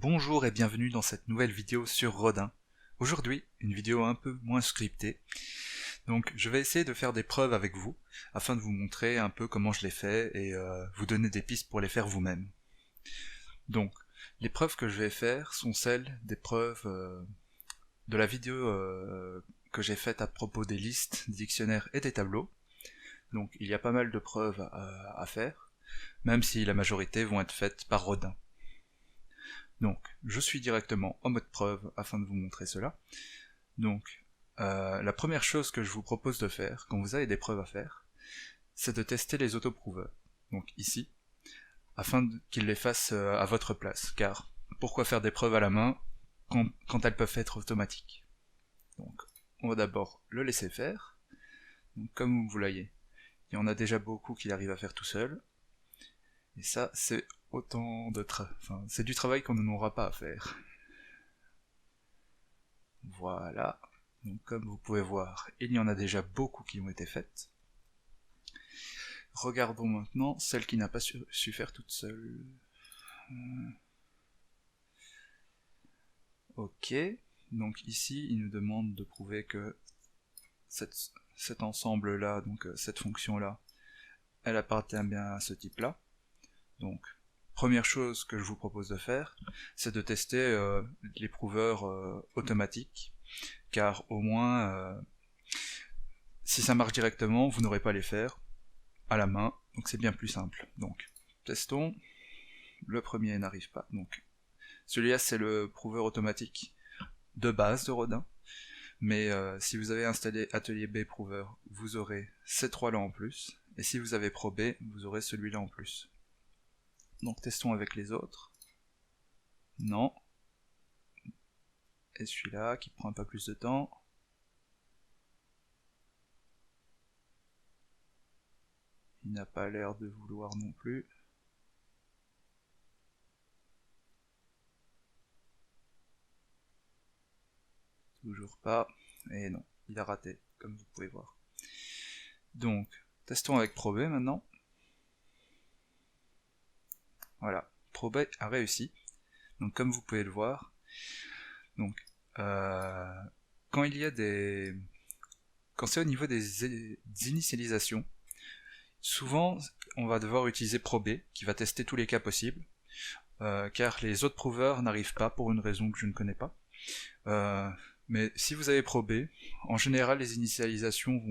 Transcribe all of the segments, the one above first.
Bonjour et bienvenue dans cette nouvelle vidéo sur Rodin. Aujourd'hui, une vidéo un peu moins scriptée. Donc je vais essayer de faire des preuves avec vous, afin de vous montrer un peu comment je les fais et vous donner des pistes pour les faire vous-même. Donc, les preuves que je vais faire sont celles des preuves de la vidéo que j'ai faite à propos des listes, des dictionnaires et des tableaux. Donc il y a pas mal de preuves à faire, même si la majorité vont être faites par Rodin. Donc, je suis directement en mode preuve afin de vous montrer cela. Donc, la première chose que je vous propose de faire, quand vous avez des preuves à faire, c'est de tester les autoprouveurs. Donc ici, afin qu'ils les fassent à votre place. Car, pourquoi faire des preuves à la main quand elles peuvent être automatiques? Donc, on va d'abord le laisser faire. Donc, comme vous voyez, il y en a déjà beaucoup qui arrivent à faire tout seul. Et ça, c'est autant de c'est du travail qu'on n'aura pas à faire. Voilà. Donc comme vous pouvez voir, il y en a déjà beaucoup qui ont été faites. Regardons maintenant celle qui n'a pas su faire toute seule. Ok. Donc ici, il nous demande de prouver que cet ensemble-là, donc cette fonction-là, elle appartient bien à ce type-là. Donc, première chose que je vous propose de faire, c'est de tester les prouveurs automatiques, car au moins, si ça marche directement, vous n'aurez pas à les faire à la main, donc c'est bien plus simple. Donc, testons. Le premier n'arrive pas. Donc, celui-là, c'est le prouveur automatique de base de Rodin. Mais si vous avez installé Atelier B Prover, vous aurez ces trois-là en plus. Et si vous avez Pro B, vous aurez celui-là en plus. Donc, testons avec les autres. Non. Et celui-là, qui prend un peu plus de temps. Il n'a pas l'air de vouloir non plus. Toujours pas. Et non, il a raté, comme vous pouvez voir. Donc, testons avec Pro B maintenant. Voilà, Pro B a réussi. Donc comme vous pouvez le voir, donc quand il y a quand c'est au niveau des initialisations, souvent on va devoir utiliser Pro B qui va tester tous les cas possibles, car les autres prouveurs n'arrivent pas pour une raison que je ne connais pas. Mais si vous avez Pro B, en général les initialisations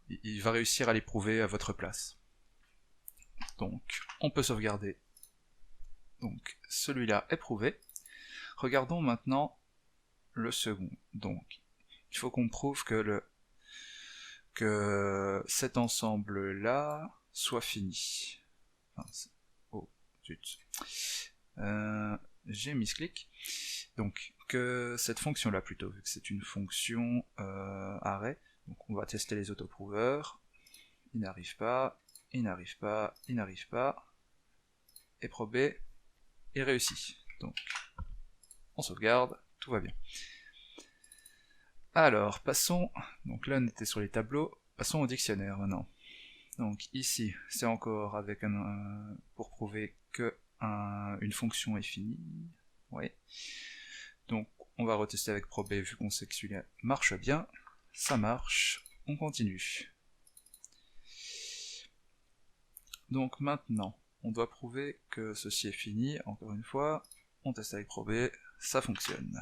il va réussir à les prouver à votre place. Donc on peut sauvegarder. Donc celui-là est prouvé. Regardons maintenant le second. Donc il faut qu'on prouve que cet ensemble-là soit fini. Enfin, oh, zut. J'ai misclick. Donc, que cette fonction-là plutôt, vu que c'est une fonction arrêt. Donc, on va tester les autoprouveurs. Il n'arrive pas, il n'arrive pas, il n'arrive pas. Et Pro B est réussi. Donc, on sauvegarde, tout va bien. Alors, passons, donc là on était sur les tableaux, passons au dictionnaire maintenant. Donc ici, c'est encore avec pour prouver que une fonction est finie. Oui. Donc on va retester avec Pro B vu qu'on sait que celui-là marche bien. Ça marche, on continue. Donc maintenant, on doit prouver que ceci est fini, encore une fois, on teste avec Pro B, ça fonctionne.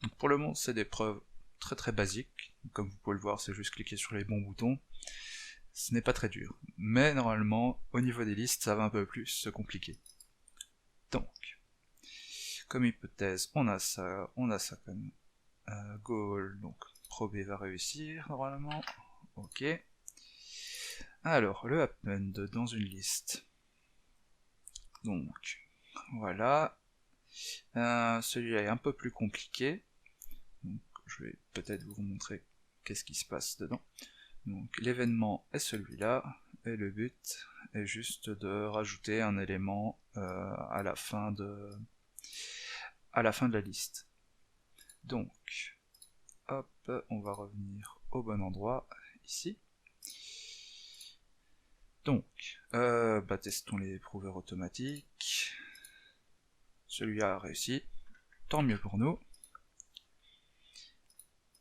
Donc pour le moment, c'est des preuves très basiques, comme vous pouvez le voir, c'est juste cliquer sur les bons boutons, ce n'est pas très dur. Mais normalement, au niveau des listes, ça va un peu plus se compliquer. Donc, comme hypothèse, on a ça comme goal, donc Pro B va réussir normalement, ok. Alors, le append dans une liste. Donc, voilà. Celui-là est un peu plus compliqué. Donc, je vais peut-être vous montrer qu'est-ce qui se passe dedans. Donc, l'événement est celui-là, et le but est juste de rajouter un élément à la fin de la liste. Donc, hop, on va revenir au bon endroit, ici. Donc, testons les prouveurs automatiques. celui-là a réussi, tant mieux pour nous.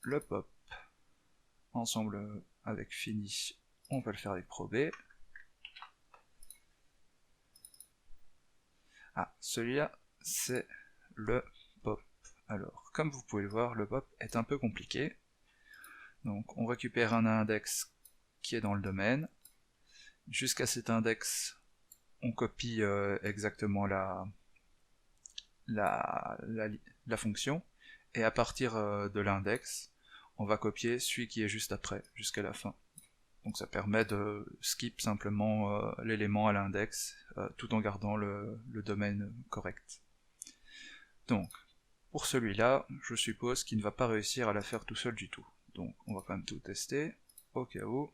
Le pop, ensemble avec finish, on peut le faire avec prob. Ah, celui-là, c'est le pop. Alors, comme vous pouvez le voir, le pop est un peu compliqué. Donc, on récupère un index qui est dans le domaine. Jusqu'à cet index, on copie exactement la fonction. Et à partir de l'index, on va copier celui qui est juste après, jusqu'à la fin. Donc ça permet de skip simplement l'élément à l'index, tout en gardant le domaine correct. Donc, pour celui-là, je suppose qu'il ne va pas réussir à la faire tout seul du tout. Donc on va quand même tout tester, au cas où.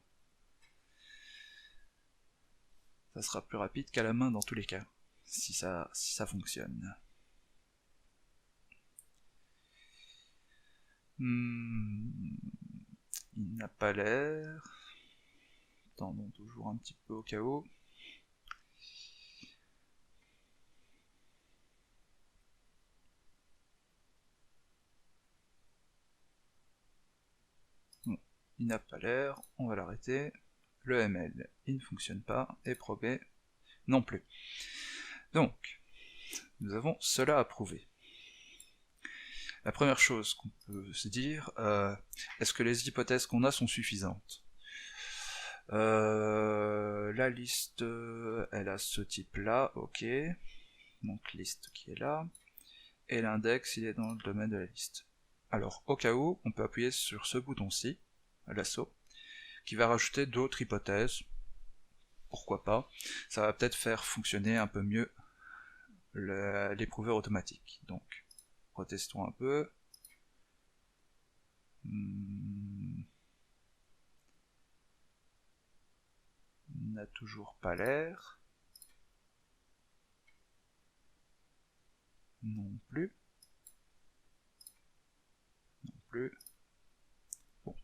Ça sera plus rapide qu'à la main dans tous les cas, si ça fonctionne. Il n'a pas l'air. Attendons toujours un petit peu au cas où. Bon, il n'a pas l'air, on va l'arrêter. Le ML, il ne fonctionne pas, et prob non plus. Donc, nous avons cela à prouver. La première chose qu'on peut se dire, est-ce que les hypothèses qu'on a sont suffisantes? La liste, elle a ce type-là, ok. Donc liste qui est là. Et l'index, il est dans le domaine de la liste. Alors, au cas où, on peut appuyer sur ce bouton-ci, l'assaut, qui va rajouter d'autres hypothèses. Pourquoi pas? Ça va peut-être faire fonctionner un peu mieux l'éprouveur automatique. Donc, retestons un peu. N'a toujours pas l'air. Non plus. Non plus. Bon,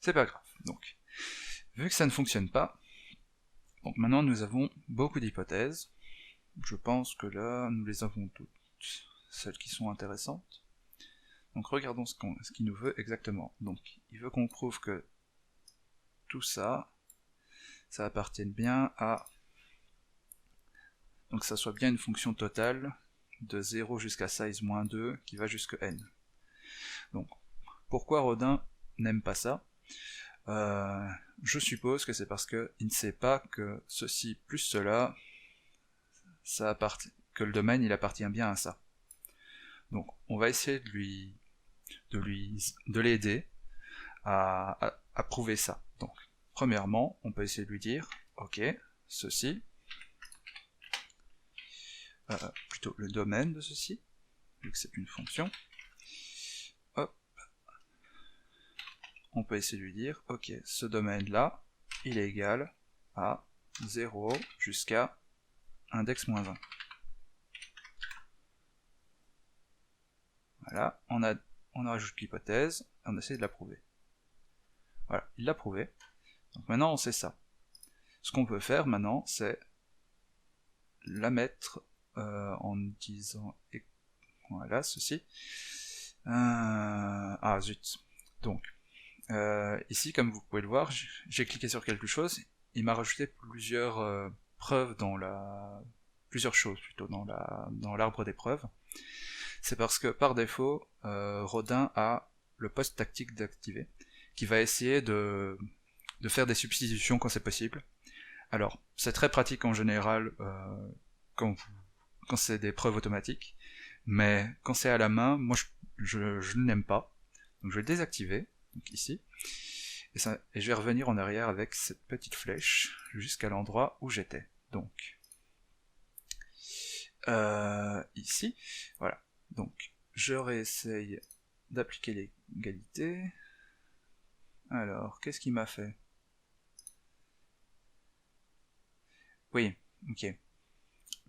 c'est pas grave. Donc, vu que ça ne fonctionne pas, donc maintenant nous avons beaucoup d'hypothèses. Je pense que là, nous les avons toutes, celles qui sont intéressantes. Donc regardons ce qu'il nous veut exactement. Donc, il veut qu'on prouve que tout ça, ça appartienne bien à... Donc ça soit bien une fonction totale de 0 jusqu'à size-2 qui va jusqu'à n. Donc, pourquoi Rodin n'aime pas ça? Je suppose que c'est parce qu'il ne sait pas que ceci plus cela, que le domaine il appartient bien à ça. Donc on va essayer de l'aider à prouver ça. Donc premièrement, on peut essayer de lui dire, ok, ceci, plutôt le domaine de ceci, vu que c'est une fonction. Hop. On peut essayer de lui dire, ok, ce domaine-là, il est égal à 0 jusqu'à index-1. Voilà, on ajoute l'hypothèse, et on essaie de la prouver. Voilà, il l'a prouvé. Donc maintenant on sait ça. Ce qu'on peut faire maintenant, c'est la mettre en disant, voilà, ceci. Ah zut. Donc, ici, comme vous pouvez le voir, j'ai cliqué sur quelque chose, il m'a rajouté plusieurs preuves plusieurs choses plutôt dans l'arbre des preuves. C'est parce que par défaut, Rodin a le post tactique d'activer, qui va essayer de faire des substitutions quand c'est possible. Alors, c'est très pratique en général quand c'est des preuves automatiques, mais quand c'est à la main, moi je ne l'aime pas. Donc je vais le désactiver, donc ici, et je vais revenir en arrière avec cette petite flèche jusqu'à l'endroit où j'étais. Donc, ici, voilà. Donc, je réessaye d'appliquer l'égalité. Alors, qu'est-ce qu'il m'a fait? Oui, ok.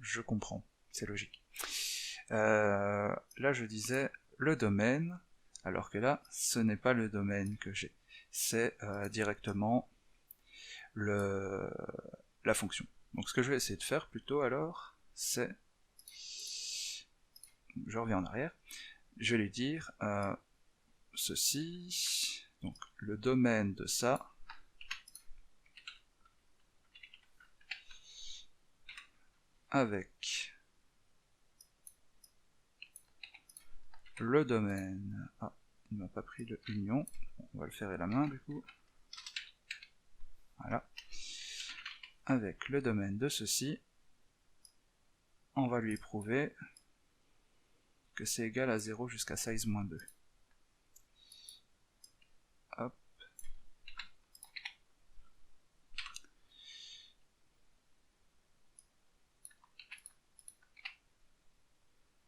Je comprends, c'est logique. Là, je disais le domaine, alors que là, ce n'est pas le domaine que j'ai. C'est directement la fonction. Donc, ce que je vais essayer de faire plutôt alors, c'est je reviens en arrière, je vais lui dire ceci, donc le domaine de ça, avec le domaine, ah, il m'a pas pris le union, on va le faire à la main du coup, voilà, avec le domaine de ceci, on va lui prouver que c'est égal à 0 jusqu'à size-2. Hop.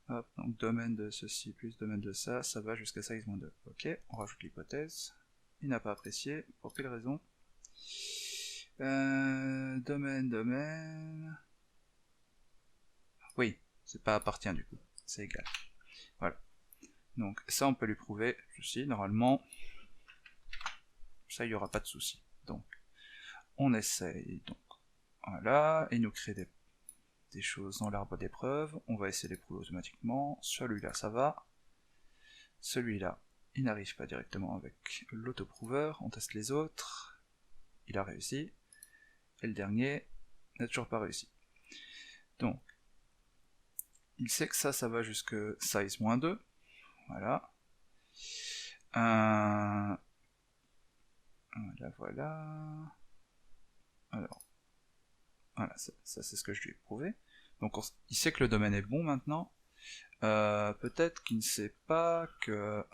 Hop, donc domaine de ceci plus domaine de ça, ça va jusqu'à size-2. Ok, on rajoute l'hypothèse. Il n'a pas apprécié, pour quelle raison? Domaine... Oui, c'est pas appartient du coup, c'est égal. Voilà. Donc ça on peut lui prouver, ceci, normalement, ça il n'y aura pas de souci. Donc, on essaye, donc, voilà, il nous crée des choses dans l'arbre des preuves, on va essayer de les prouver automatiquement, celui-là ça va, celui-là il n'arrive pas directement avec l'autoprouveur, on teste les autres, il a réussi, et le dernier n'a toujours pas réussi. Donc, il sait que ça va jusque size-2, voilà. Voilà. Alors, voilà, ça c'est ce que je lui ai prouvé. Donc il sait que le domaine est bon maintenant. Peut-être qu'il ne sait pas que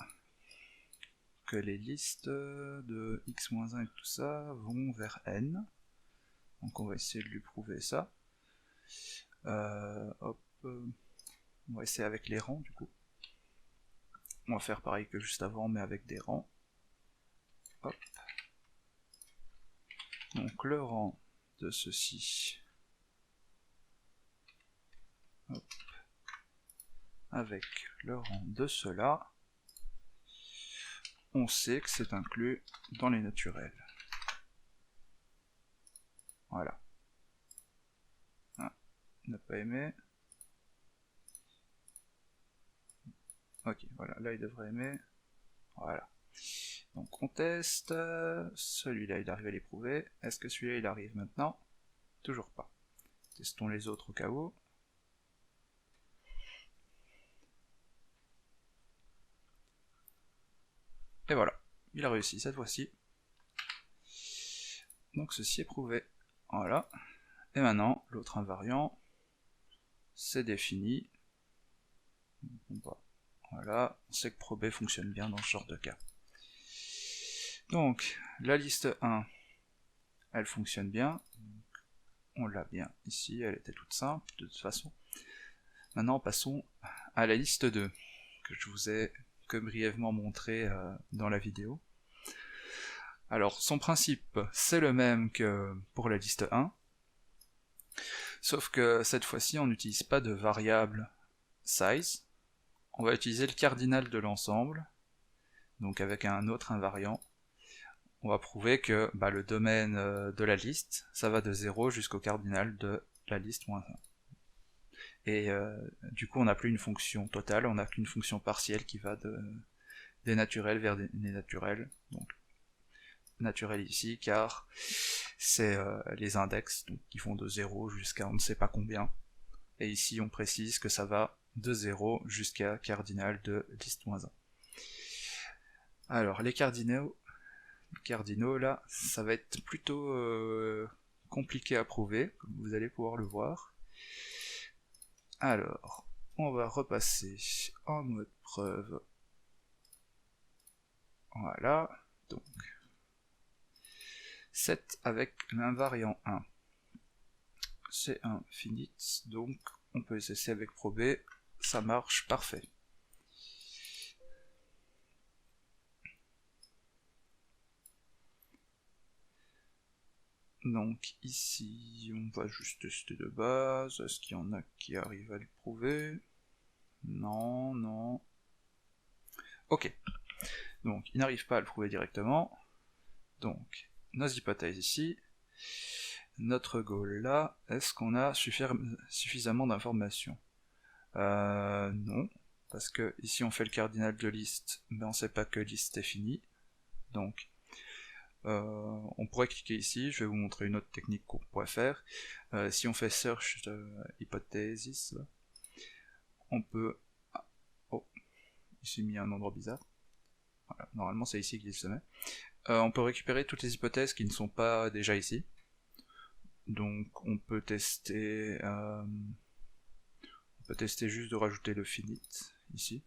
les listes de x-1 et tout ça vont vers n. Donc on va essayer de lui prouver ça. Hop, on va essayer avec les rangs du coup. On va faire pareil que juste avant mais avec des rangs. Hop. Donc le rang de ceci. Hop. Avec le rang de cela. On sait que c'est inclus dans les naturels. Voilà. Ah, il n'a pas aimé. Ok, voilà, là il devrait aimer. Voilà. Donc on teste. Celui-là il arrive à l'éprouver. Est-ce que celui-là il arrive maintenant? Toujours pas. Testons les autres au cas où. Et voilà, il a réussi cette fois-ci. Donc ceci est prouvé. Voilà. Et maintenant, l'autre invariant, c'est défini. Voilà, on sait que prob fonctionne bien dans ce genre de cas. Donc, la liste 1, elle fonctionne bien. On l'a bien ici, elle était toute simple de toute façon. Maintenant, passons à la liste 2, que je vous ai que brièvement montré dans la vidéo. Alors, son principe, c'est le même que pour la liste 1, sauf que cette fois-ci, on n'utilise pas de variable size, on va utiliser le cardinal de l'ensemble, donc avec un autre invariant. On va prouver que le domaine de la liste, ça va de 0 jusqu'au cardinal de la liste moins 1. Et du coup, on n'a plus une fonction totale, on n'a qu'une fonction partielle qui va des naturels vers des naturels. Donc, naturel ici, car c'est les index donc, qui vont de 0 jusqu'à on ne sait pas combien. Et ici, on précise que ça va de 0 jusqu'à cardinal de liste moins 1. Alors, les cardinaux, là, ça va être plutôt compliqué à prouver, comme vous allez pouvoir le voir. Alors, on va repasser en mode preuve. Voilà, donc 7 avec l'invariant 1. C'est infinite, donc on peut essayer avec prob, ça marche parfait. Donc ici, on va juste tester de base. Est-ce qu'il y en a qui arrivent à le prouver? Non, non. Ok. Donc, il n'arrive pas à le prouver directement. Donc, nos hypothèses ici. Notre goal là, est-ce qu'on a suffisamment d'informations? Non, parce que ici on fait le cardinal de liste, mais on sait pas que liste est finie. Donc on pourrait cliquer ici, je vais vous montrer une autre technique qu'on pourrait faire. Si on fait search hypothesis, on peut... Oh, il s'est mis un endroit bizarre. Voilà, normalement c'est ici qu'il se met. On peut récupérer toutes les hypothèses qui ne sont pas déjà ici. Donc on peut tester juste de rajouter le finite ici.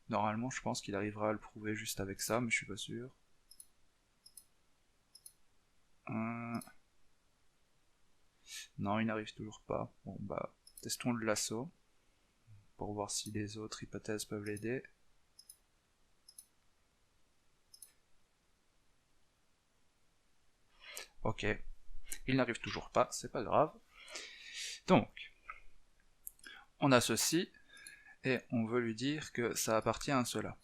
Normalement je pense qu'il arrivera à le prouver juste avec ça, mais je suis pas sûr. Non, il n'arrive toujours pas. Bon bah, testons le lasso, pour voir si les autres hypothèses peuvent l'aider. Ok, il n'arrive toujours pas, c'est pas grave. Donc, on a ceci, et on veut lui dire que ça appartient à cela.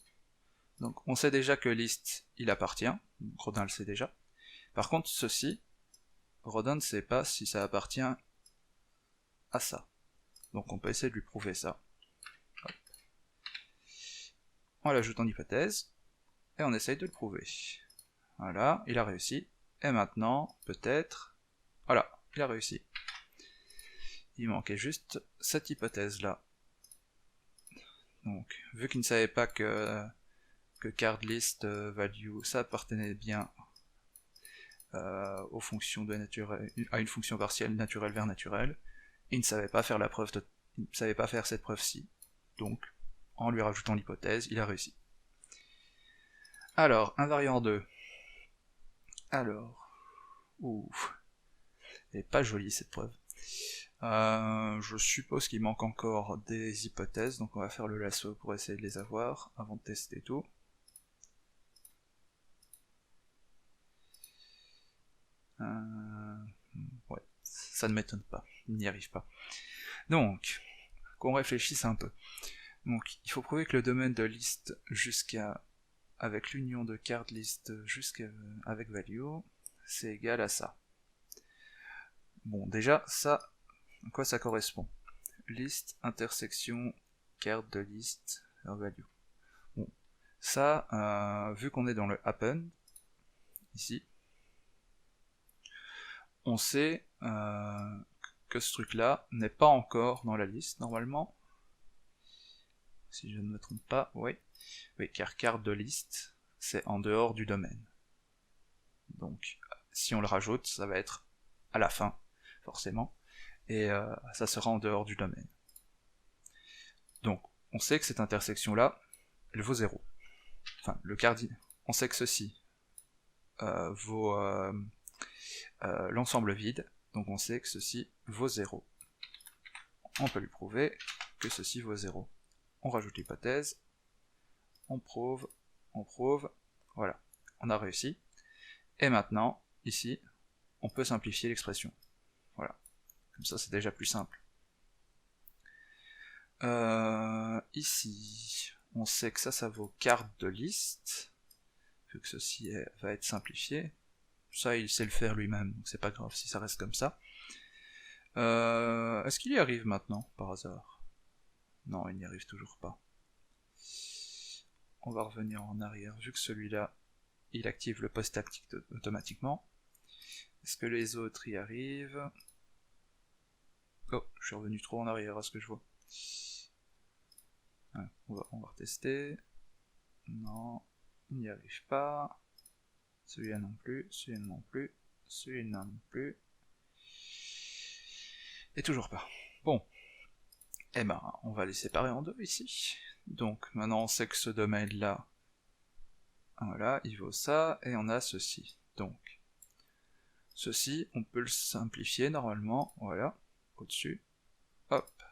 Donc on sait déjà que list, il appartient, Rodin le sait déjà. Par contre, ceci, Rodin ne sait pas si ça appartient à ça. Donc on peut essayer de lui prouver ça. Hop. On l'ajoute en hypothèse, et on essaye de le prouver. Voilà, il a réussi. Et maintenant, peut-être... Voilà, il a réussi. Il manquait juste cette hypothèse-là. Donc, vu qu'il ne savait pas que card list value, ça appartenait bien aux fonctions de naturel, à une fonction partielle naturelle vers naturelle, il ne savait pas faire la preuve il ne savait pas faire cette preuve-ci. Donc, en lui rajoutant l'hypothèse, il a réussi. Alors, invariant 2. Alors, ouf, elle est pas jolie cette preuve. Je suppose qu'il manque encore des hypothèses, donc on va faire le lasso pour essayer de les avoir avant de tester tout. Ouais, ça ne m'étonne pas, il n'y arrive pas. Donc, qu'on réfléchisse un peu. Donc, il faut prouver que le domaine de liste avec l'union de card list avec value, c'est égal à ça. Bon, déjà, ça, à quoi ça correspond? List, intersection, carte de liste, value. Bon, ça, vu qu'on est dans le append, ici, on sait que ce truc-là n'est pas encore dans la liste, normalement. Si je ne me trompe pas, oui, car carte de liste, c'est en dehors du domaine. Donc, si on le rajoute, ça va être à la fin, forcément, et ça sera en dehors du domaine. Donc, on sait que cette intersection-là, elle vaut 0. Enfin, le cardinal. On sait que ceci vaut l'ensemble vide, donc on sait que ceci vaut 0. On peut lui prouver que ceci vaut 0. On rajoute l'hypothèse, on prouve, voilà, on a réussi. Et maintenant, ici, on peut simplifier l'expression. Voilà, comme ça c'est déjà plus simple. Ici, on sait que ça vaut carte de liste, vu que ceci va être simplifié. Ça, il sait le faire lui-même, donc c'est pas grave si ça reste comme ça. Est-ce qu'il y arrive maintenant, par hasard? Non, il n'y arrive toujours pas. On va revenir en arrière, vu que celui-là, il active le post-tactique automatiquement. Est-ce que les autres y arrivent? Oh, je suis revenu trop en arrière à ce que je vois. On va retester. Non, il n'y arrive pas. Celui-là non plus, celui-là non plus, celui-là non plus. Et toujours pas. Bon. Eh ben, on va les séparer en deux ici. Donc, maintenant on sait que ce domaine-là, voilà, il vaut ça, et on a ceci. Donc, ceci, on peut le simplifier normalement, voilà, au-dessus. Hop,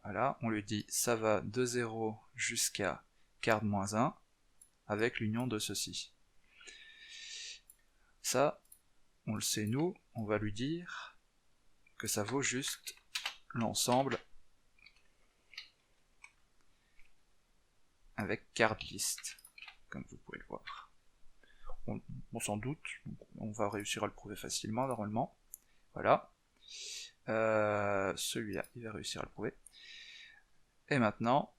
voilà, on lui dit ça va de 0 jusqu'à card moins 1, avec l'union de ceci. Ça, on le sait nous, on va lui dire que ça vaut juste l'ensemble avec card list, comme vous pouvez le voir. On s'en doute, on va réussir à le prouver facilement normalement. Voilà. Celui-là, il va réussir à le prouver. Et maintenant,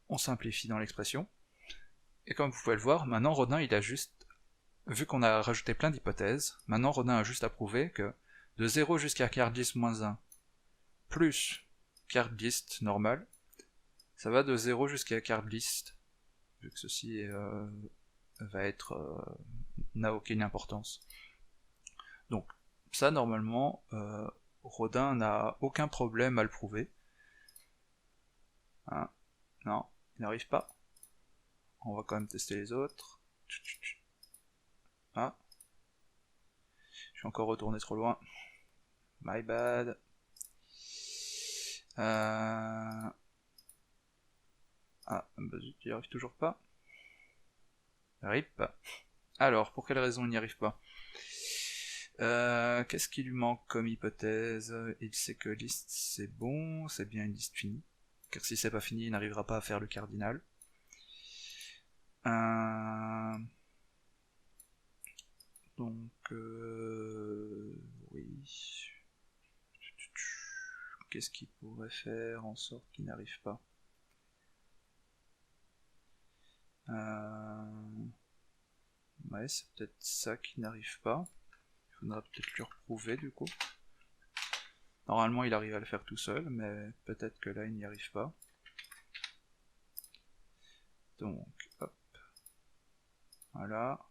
on simplifie dans l'expression. Et comme vous pouvez le voir, maintenant Rodin il a juste, vu qu'on a rajouté plein d'hypothèses, maintenant Rodin a juste à prouver que de 0 jusqu'à carte list moins 1 plus carte list normale, ça va de 0 jusqu'à carte list, vu que ceci va être n'a aucune importance. Donc ça normalement Rodin n'a aucun problème à le prouver. Hein, non, il n'arrive pas. On va quand même tester les autres. Ah, je suis encore retourné trop loin. My bad. Ah, bah zut, il n'y arrive toujours pas. RIP. Alors, pour quelle raison il n'y arrive pas? Qu'est-ce qui lui manque comme hypothèse? Il sait que liste c'est bon, c'est bien une liste finie. Car si c'est pas fini, il n'arrivera pas à faire le cardinal. Donc, oui. Qu'est-ce qu'il pourrait faire en sorte qu'il n'arrive pas? Ouais, c'est peut-être ça qui n'arrive pas. Il faudra peut-être lui reprouver du coup. Normalement il arrive à le faire tout seul, mais peut-être que là il n'y arrive pas. Donc, hop. Voilà.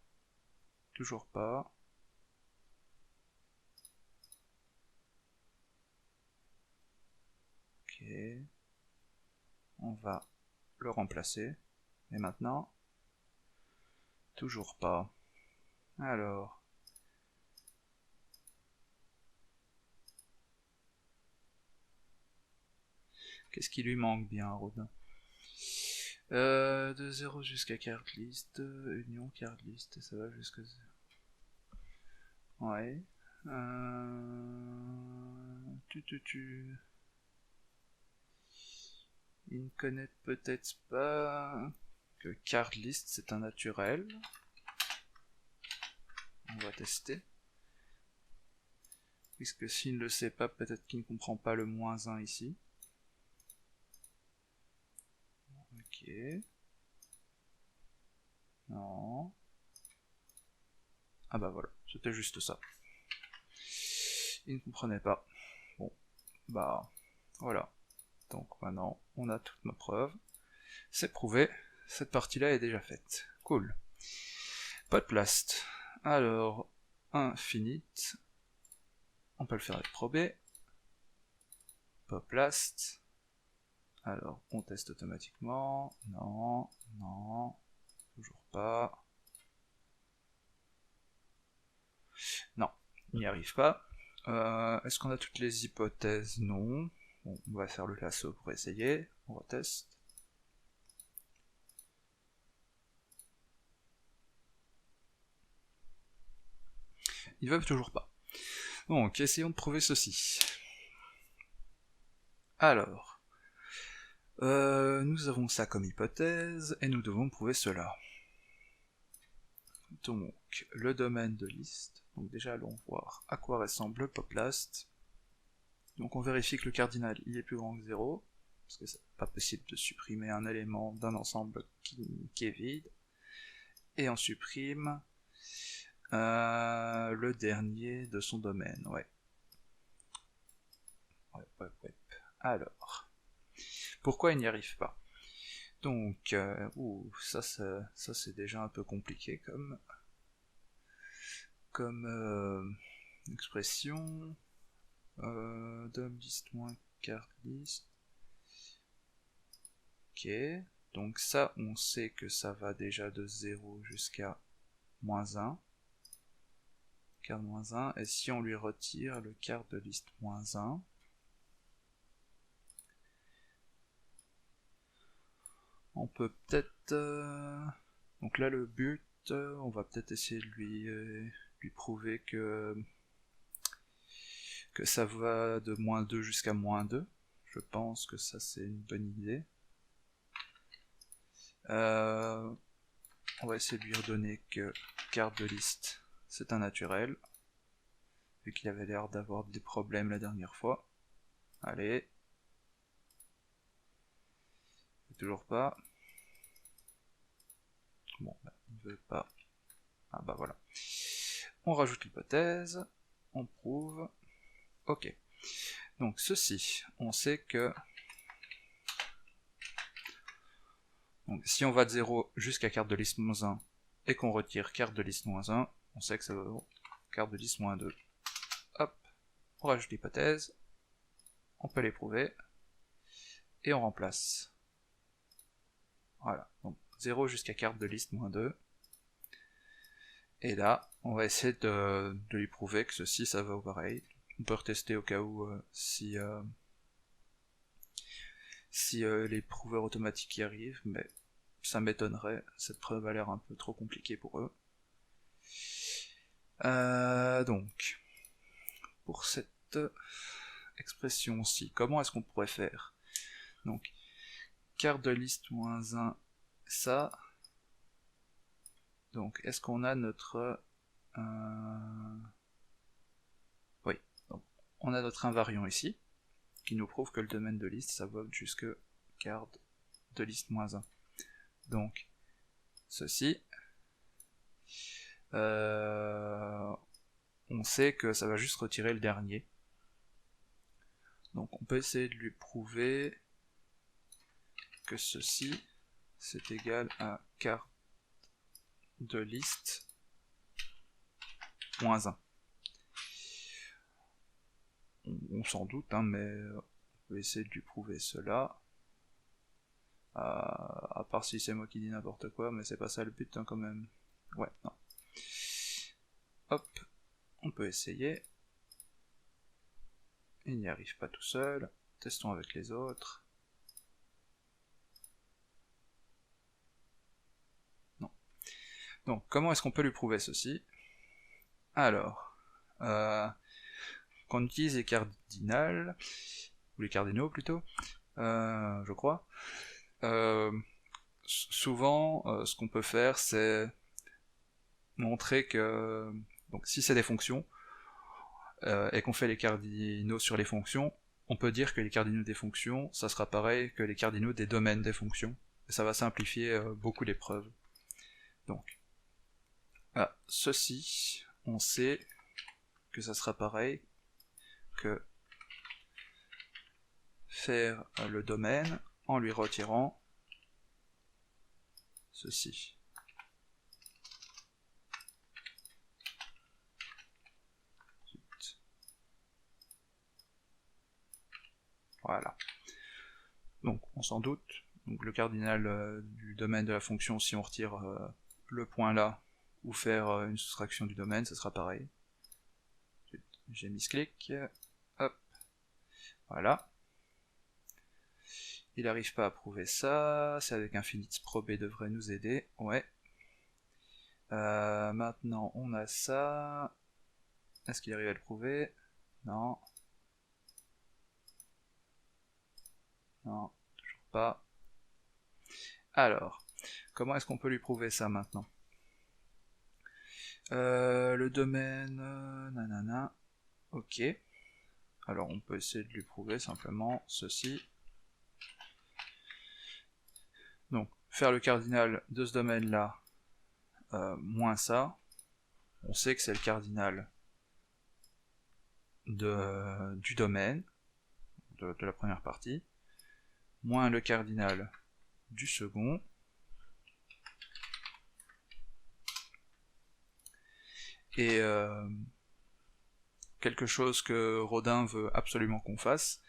Toujours pas. Ok. On va le remplacer. Et maintenant, toujours pas. Alors. Qu'est-ce qui lui manque bien, Rodin? De 0 jusqu'à carte list, union carte list, ça va jusqu'à 0. Ouais. Il ne connaît peut-être pas que card list c'est un naturel. On va tester. Puisque s'il ne le sait pas, peut-être qu'il ne comprend pas le moins 1 ici. Ok. Non. Ah bah voilà, c'était juste ça. Il ne comprenait pas. Bon, bah voilà. Donc maintenant, on a toute ma preuve. C'est prouvé, cette partie-là est déjà faite. Cool. Podplast. Alors, infinite. On peut le faire avec probé. Podplast. Alors, on teste automatiquement. Non, non, toujours pas. Non, il n'y arrive pas. Est-ce qu'on a toutes les hypothèses? Non. Bon, on va faire le lasso pour essayer. On reteste. Ils veulent toujours pas. Donc, essayons de prouver ceci. Alors, nous avons ça comme hypothèse, et nous devons prouver cela. Donc, le domaine de liste. Donc déjà, allons voir à quoi ressemble le Podplast. Donc on vérifie que le cardinal il est plus grand que 0, parce que c'est pas possible de supprimer un élément d'un ensemble qui est vide. Et on supprime le dernier de son domaine, ouais. Alors, pourquoi il n'y arrive pas? Donc, ça c'est déjà un peu compliqué comme expression. Dom list moins carte list. Ok, donc ça on sait que ça va déjà de 0 jusqu'à moins 1. Carte moins 1, et si on lui retire le carte de liste moins 1, on peut peut-être... Donc là le but, on va peut-être essayer de lui prouver que ça va de moins 2 jusqu'à moins 2. Je pense que ça c'est une bonne idée. On va essayer de lui redonner que carte de liste c'est un naturel, vu qu'il avait l'air d'avoir des problèmes la dernière fois. Allez. toujours pas. Bon, bah, il veut pas. Ah bah voilà. On rajoute l'hypothèse, on prouve. Ok. Donc ceci, on sait que... Donc, si on va de 0 jusqu'à carte de liste moins 1 et qu'on retire carte de liste moins 1, on sait que ça vaut carte de liste moins 2. Hop, on rajoute l'hypothèse, on peut les prouver, et on remplace. Voilà, donc 0 jusqu'à carte de liste moins 2. Et là, on va essayer de lui prouver que ceci, ça va pareil. On peut retester au cas où si les prouveurs automatiques y arrivent, mais ça m'étonnerait, cette preuve a l'air un peu trop compliquée pour eux. Donc, pour cette expression-ci, comment est-ce qu'on pourrait faire? Donc, carte de liste moins 1, ça. Donc, est-ce qu'on a notre... Oui, donc, on a notre invariant ici, qui nous prouve que le domaine de liste, ça vote jusque carte de liste moins 1. Donc, ceci, on sait que ça va juste retirer le dernier. Donc on peut essayer de lui prouver que ceci, c'est égal à carte de liste moins 1. On s'en doute, hein, mais on peut essayer de lui prouver cela. À part si c'est moi qui dis n'importe quoi, mais c'est pas ça le but, hein, quand même. Ouais, non. Hop, on peut essayer. Il n'y arrive pas tout seul. Testons avec les autres. Non. Donc, comment est-ce qu'on peut lui prouver ceci? Alors, quand on utilise les cardinales, ou les cardinaux plutôt, je crois, souvent, ce qu'on peut faire, c'est montrer que, donc si c'est des fonctions, et qu'on fait les cardinaux sur les fonctions, on peut dire que les cardinaux des fonctions, ça sera pareil que les cardinaux des domaines des fonctions, et ça va simplifier beaucoup les preuves. Donc, ceci, on sait que ça sera pareil que faire le domaine en lui retirant ceci. Voilà. Donc on s'en doute, donc le cardinal du domaine de la fonction, si on retire le point là, ou faire une soustraction du domaine, ça sera pareil. J'ai mis ce clic, hop, voilà. Il n'arrive pas à prouver ça, c'est avec Infinite Probe devrait nous aider, ouais. Maintenant on a ça, est-ce qu'il arrive à le prouver? Non. Non, toujours pas. Alors, comment est-ce qu'on peut lui prouver ça maintenant? Le domaine, nanana, ok. Alors on peut essayer de lui prouver simplement ceci. Donc, faire le cardinal de ce domaine-là, moins ça, on sait que c'est le cardinal du domaine, de la première partie, moins le cardinal du second, et quelque chose que Rodin veut absolument qu'on fasse,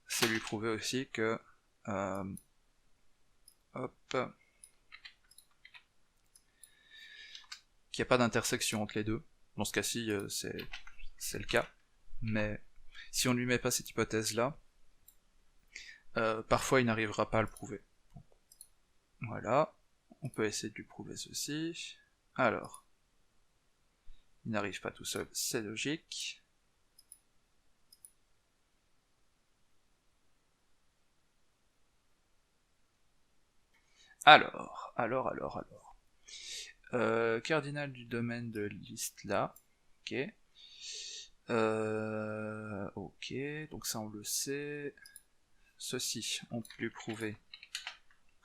c'est lui prouver aussi que hop, qu'il n'y a pas d'intersection entre les deux. Dans ce cas-ci, c'est le cas, mais si on ne lui met pas cette hypothèse-là, parfois il n'arrivera pas à le prouver. Voilà, on peut essayer de lui prouver ceci. Alors, il n'arrive pas tout seul, c'est logique. Alors. Cardinal du domaine de liste là, ok. Ok, donc ça on le sait. Ceci, on peut lui prouver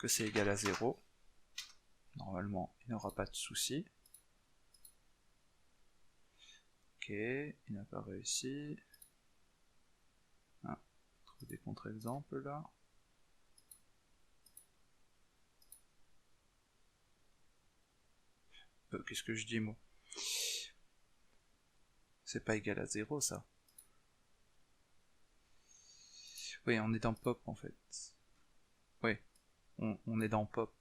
que c'est égal à 0. Normalement, il n'aura pas de souci. Ok, il n'a pas réussi. Ah, trouve des contre-exemples là. Qu'est-ce que je dis moi? C'est pas égal à 0 ça. Oui, on est dans pop en fait. Oui, on est dans pop.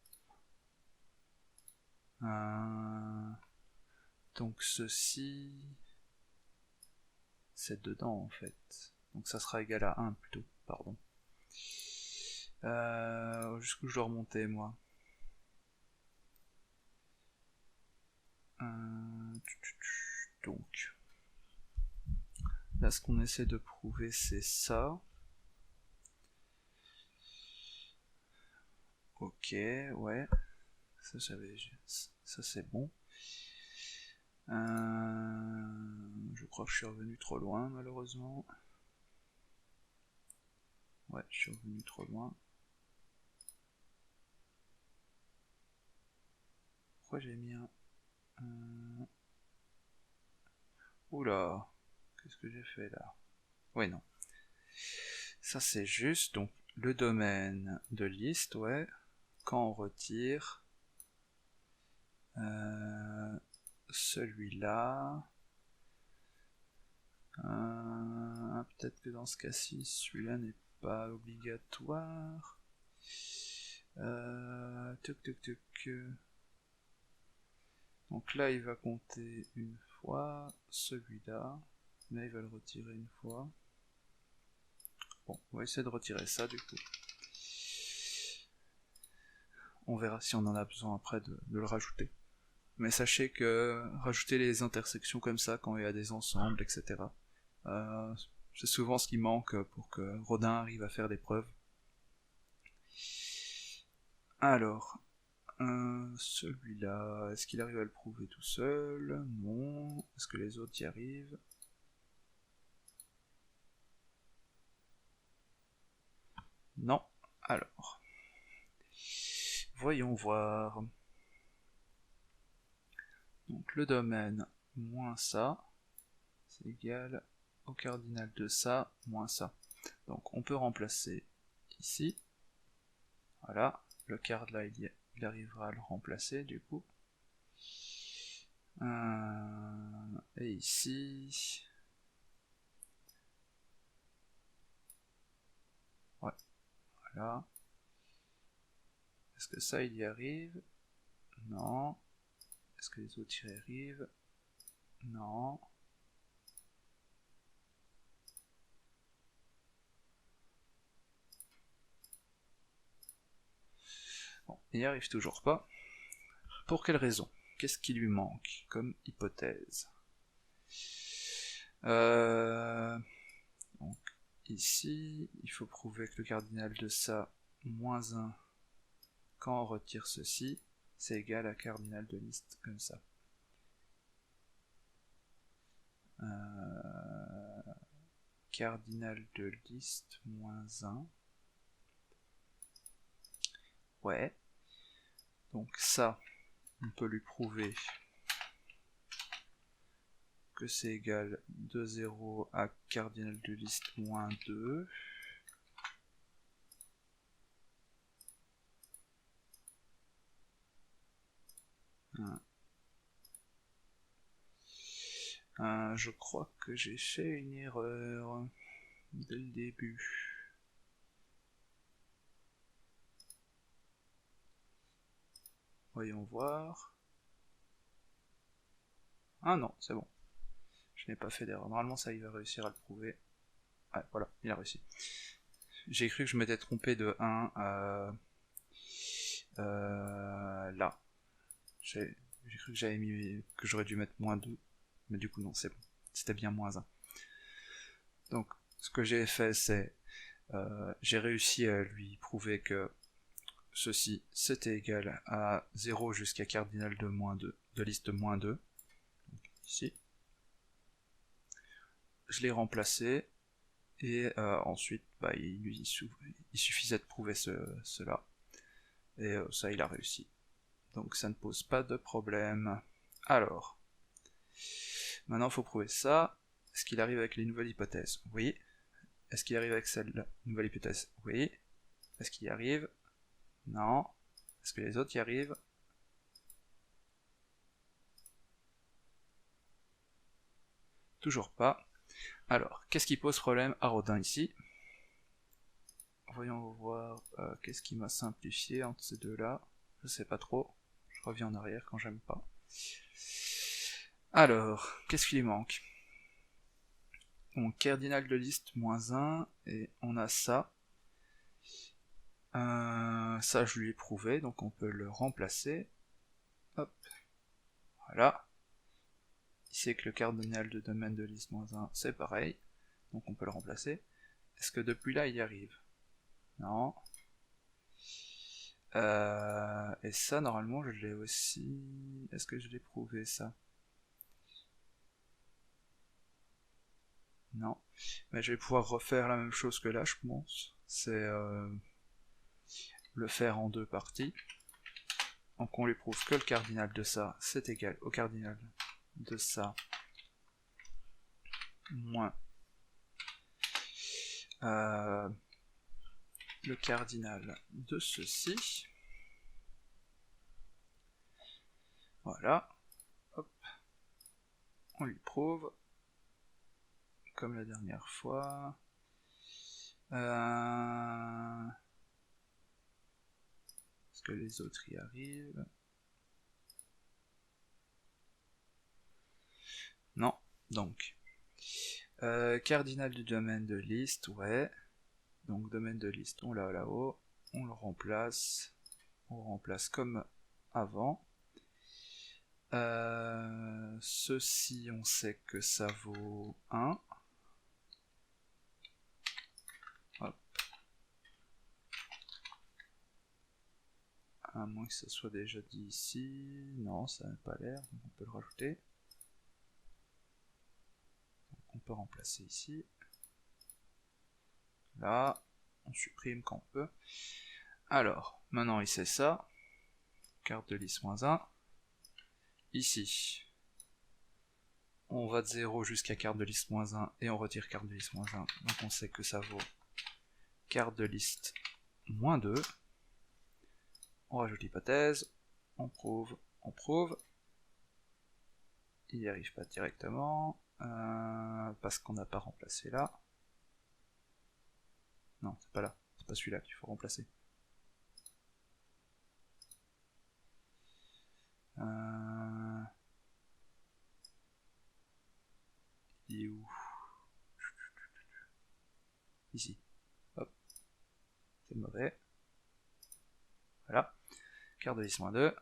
Donc ceci, c'est dedans en fait. Donc ça sera égal à 1 plutôt, pardon. Jusqu'où je dois remonter moi? Donc, là ce qu'on essaie de prouver c'est ça. Ok, ouais. Ça c'est bon. Je crois que je suis revenu trop loin malheureusement. Ouais, je suis revenu trop loin. Pourquoi j'ai mis un... Oula, qu'est-ce que j'ai fait là? Ouais, non. Ça c'est juste, donc le domaine de liste, ouais. Quand on retire celui-là, peut-être que dans ce cas-ci, celui-là n'est pas obligatoire. Donc là, il va compter une fois, celui-là. Là, il va le retirer une fois. Bon, on va essayer de retirer ça du coup. On verra si on en a besoin après de le rajouter. Mais sachez que rajouter les intersections comme ça quand il y a des ensembles, etc., c'est souvent ce qui manque pour que Rodin arrive à faire des preuves. Alors, celui-là, est-ce qu'il arrive à le prouver tout seul? Non. Est-ce que les autres y arrivent? Non. Alors, voyons voir. Donc le domaine moins ça, c'est égal au cardinal de ça moins ça. Donc on peut remplacer ici. Voilà, le card là il arrivera à le remplacer du coup. Et ici... Ouais, voilà. Est-ce que ça il y arrive? Non. Est-ce que les autres y arrivent? Non. Bon, il n'y arrive toujours pas. Pour quelle raison? Qu'est-ce qui lui manque comme hypothèse? Donc ici, il faut prouver que le cardinal de ça, moins 1, quand on retire ceci, c'est égal à cardinal de liste, comme ça. Cardinal de liste, moins 1. Ouais. Donc ça, on peut lui prouver que c'est égal de 0 à cardinal de liste moins 2. Je crois que j'ai fait une erreur dès le début. Voyons voir. Ah non, c'est bon. Je n'ai pas fait d'erreur. Normalement, ça, il va réussir à le prouver. Ouais, voilà, il a réussi. J'ai cru que je m'étais trompé de 1 à... là. J'ai cru que j'avais mis... que j'aurais dû mettre moins 2. Mais du coup, non, c'est bon. C'était bien moins 1. Donc, ce que j'ai fait, c'est... j'ai réussi à lui prouver que ceci, c'était égal à 0 jusqu'à cardinal de moins 2, de liste moins 2. Donc, ici. Je l'ai remplacé. Et ensuite, bah, il suffisait de prouver cela. Et ça, il a réussi. Donc ça ne pose pas de problème. Alors, maintenant il faut prouver ça. Est-ce qu'il arrive avec les nouvelles hypothèses? Oui. Est-ce qu'il arrive avec celle-là? Nouvelle hypothèse? Oui. Est-ce qu'il y arrive? Non. Est-ce que les autres y arrivent? Toujours pas. Alors, qu'est-ce qui pose problème à Rodin ici? Voyons voir, qu'est-ce qui m'a simplifié entre ces deux-là? Je sais pas trop. Je reviens en arrière quand j'aime pas. Alors, qu'est-ce qui lui manque? Donc, cardinal de liste moins 1, et on a ça. Ça, je lui ai prouvé, donc on peut le remplacer. Hop. Voilà. Il sait que le cardinal de domaine de liste moins 1, c'est pareil. Donc on peut le remplacer. Est-ce que depuis là, il y arrive? Non. Et ça, normalement, je l'ai aussi... Est-ce que je l'ai prouvé, ça? Non. Mais je vais pouvoir refaire la même chose que là, je pense. C'est le faire en deux parties. Donc on lui prouve que le cardinal de ça, c'est égal au cardinal de ça, moins le cardinal de ceci. Voilà. Hop. On lui prouve. Comme la dernière fois. Est-ce que les autres y arrivent? Non. Donc. Cardinal du domaine de liste, ouais. Donc domaine de liste, on l'a là-haut. On le remplace. On remplace comme avant. Ceci, on sait que ça vaut 1. Hop. À moins que ça soit déjà dit ici. Non, ça n'a pas l'air, donc on peut le rajouter. Donc on peut remplacer ici. Là, on supprime quand on peut. Alors, maintenant il sait ça. Carte de liste moins 1. Ici, on va de 0 jusqu'à carte de liste moins 1 et on retire carte de liste moins 1. Donc on sait que ça vaut carte de liste moins 2. On rajoute l'hypothèse, on prouve, on prouve. Il n'y arrive pas directement, parce qu'on n'a pas remplacé là. Non, c'est pas là, c'est pas celui-là qu'il faut remplacer. Il est où? Ici. Hop. C'est mauvais. Voilà. Carte de liste moins 2.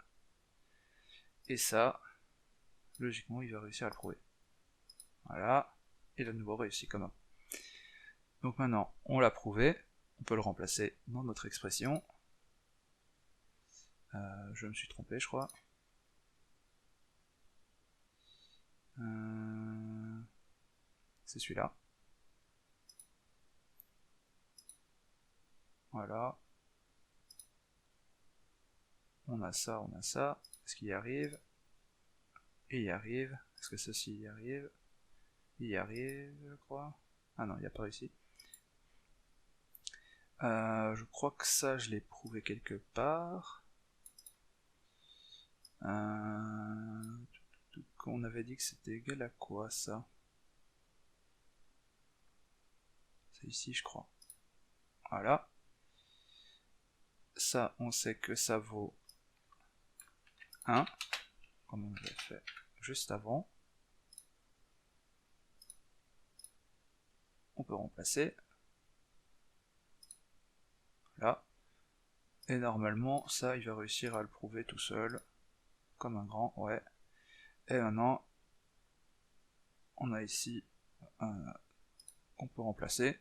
Et ça, logiquement, il va réussir à le prouver. Voilà. Et de nouveau réussi comme un. Donc maintenant, on l'a prouvé. On peut le remplacer dans notre expression. Je me suis trompé, je crois. C'est celui-là. Voilà. On a ça, on a ça. Est-ce qu'il y arrive? Et il y arrive. Est-ce que ceci y arrive? Il y arrive, je crois. Ah non, il n'y a pas réussi. Je crois que ça, je l'ai prouvé quelque part. On avait dit que c'était égal à quoi, ça? C'est ici, je crois. Voilà. Ça, on sait que ça vaut 1, comme on l'avait fait juste avant. On peut remplacer. Là. Et normalement, ça, il va réussir à le prouver tout seul. Comme un grand, ouais. Et maintenant, on a ici qu'on peut remplacer.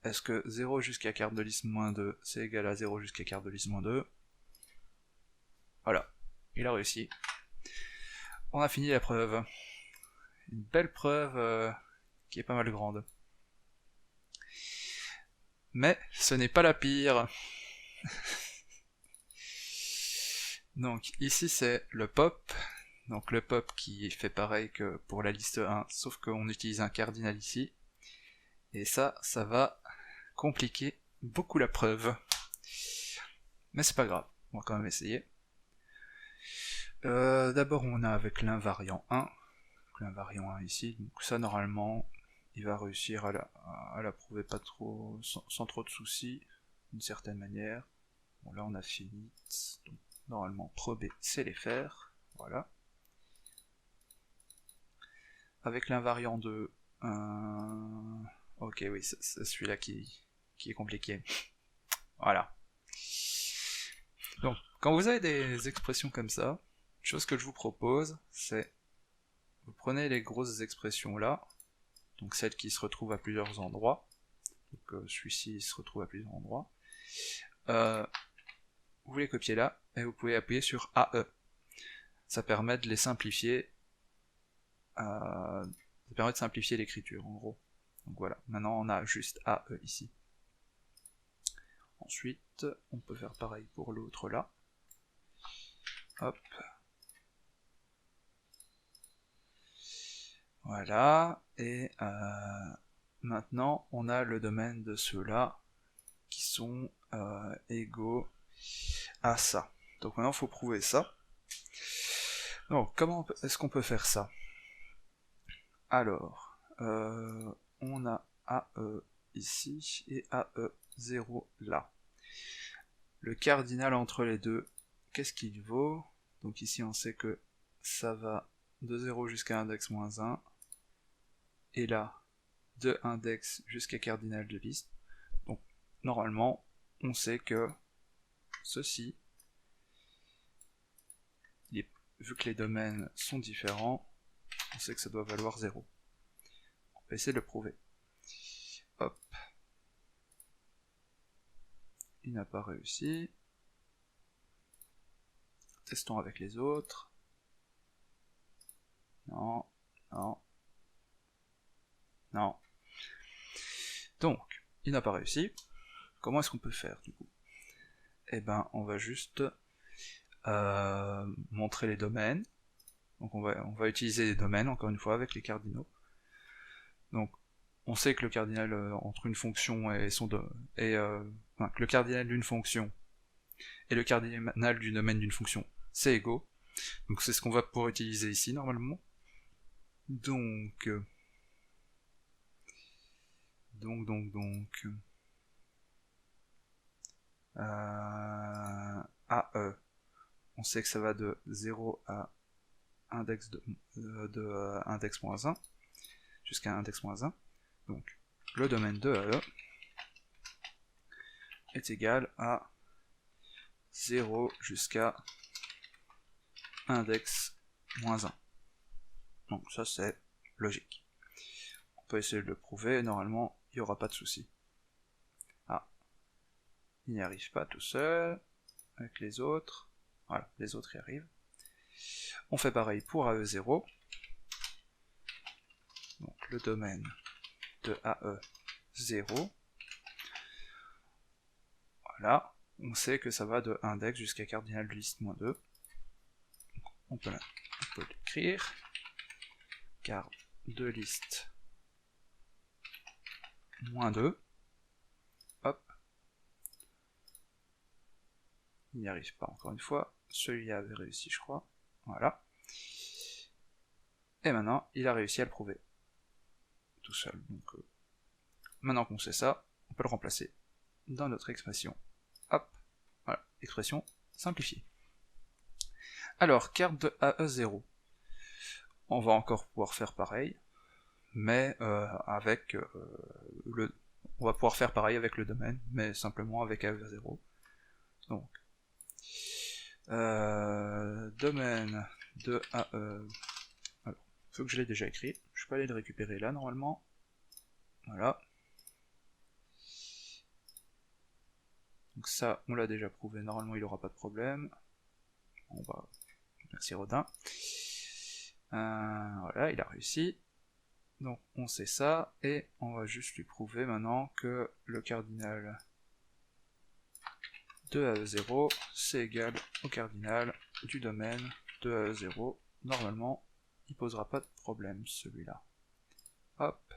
Est-ce que 0 jusqu'à carte de liste moins 2, c'est égal à 0 jusqu'à carte de liste moins 2? Voilà, il a réussi. On a fini la preuve. Une belle preuve qui est pas mal grande. Mais ce n'est pas la pire. Donc ici c'est le pop, donc le pop qui fait pareil que pour la liste 1, sauf qu'on utilise un cardinal ici, et ça va compliquer beaucoup la preuve. Mais c'est pas grave, on va quand même essayer. D'abord on a avec l'invariant 1, l'invariant 1 ici, donc ça normalement il va réussir à la prouver pas trop, sans trop de soucis, d'une certaine manière. Bon là on a fini, donc normalement prober c'est les faire, voilà. Avec l'invariant 2, ok oui, c'est celui-là qui est compliqué. Voilà. Donc, quand vous avez des expressions comme ça, chose que je vous propose, c'est vous prenez les grosses expressions là, donc celles qui se retrouvent à plusieurs endroits, donc celui-ci se retrouve à plusieurs endroits, vous les copiez là, et vous pouvez appuyer sur AE. Ça permet de les simplifier, ça permet de simplifier l'écriture en gros. Donc voilà, maintenant on a juste AE ici. Ensuite, on peut faire pareil pour l'autre là. Hop. Voilà, et maintenant on a le domaine de ceux-là qui sont égaux à ça. Donc maintenant il faut prouver ça. Donc comment est-ce qu'on peut faire ça? Alors, on a AE ici et AE0 là. Le cardinal entre les deux, qu'est-ce qu'il vaut? Donc ici on sait que ça va de 0 jusqu'à index moins 1, et là, de index jusqu'à cardinal de liste. Donc normalement, on sait que ceci, vu que les domaines sont différents, on sait que ça doit valoir 0. On va essayer de le prouver. Hop. Il n'a pas réussi. Testons avec les autres. Non, non, non. Donc, il n'a pas réussi. Comment est-ce qu'on peut faire du coup? Eh ben, on va juste montrer les domaines. Donc on va utiliser les domaines encore une fois avec les cardinaux. Donc on sait que le cardinal entre une fonction et que le cardinal d'une fonction et le cardinal du domaine d'une fonction c'est égaux. Donc c'est ce qu'on va pouvoir utiliser ici normalement. Donc AE, on sait que ça va de 0 à index de index moins 1 jusqu'à index moins 1. Donc le domaine de AE est égal à 0 jusqu'à index moins 1. Donc ça c'est logique. On peut essayer de le prouver, normalement il n'y aura pas de souci. Ah, il n'y arrive pas tout seul, avec les autres. Voilà, les autres y arrivent. On fait pareil pour AE0. Donc le domaine de AE0. Voilà, on sait que ça va de index jusqu'à cardinal de liste moins 2. On peut l'écrire. Card de liste moins 2. Hop. Il n'y arrive pas encore une fois. Celui-là avait réussi, je crois. Voilà. Et maintenant, il a réussi à le prouver. Tout seul. Donc, maintenant qu'on sait ça, on peut le remplacer dans notre expression. Hop. Voilà. Expression simplifiée. Alors, carte de AE0. On va encore pouvoir faire pareil, mais avec on va pouvoir faire pareil avec le domaine, mais simplement avec AE0. Donc, domaine de AE. Alors, il faut que je l'ai déjà écrit. Je peux aller le récupérer là normalement. Voilà. Donc ça, on l'a déjà prouvé. Normalement, il n'aura pas de problème. On va. Merci Rodin. Voilà, il a réussi. Donc on sait ça, et on va juste lui prouver maintenant que le cardinal de AE0, c'est égal au cardinal du domaine de AE0. Normalement, il posera pas de problème celui-là. Hop.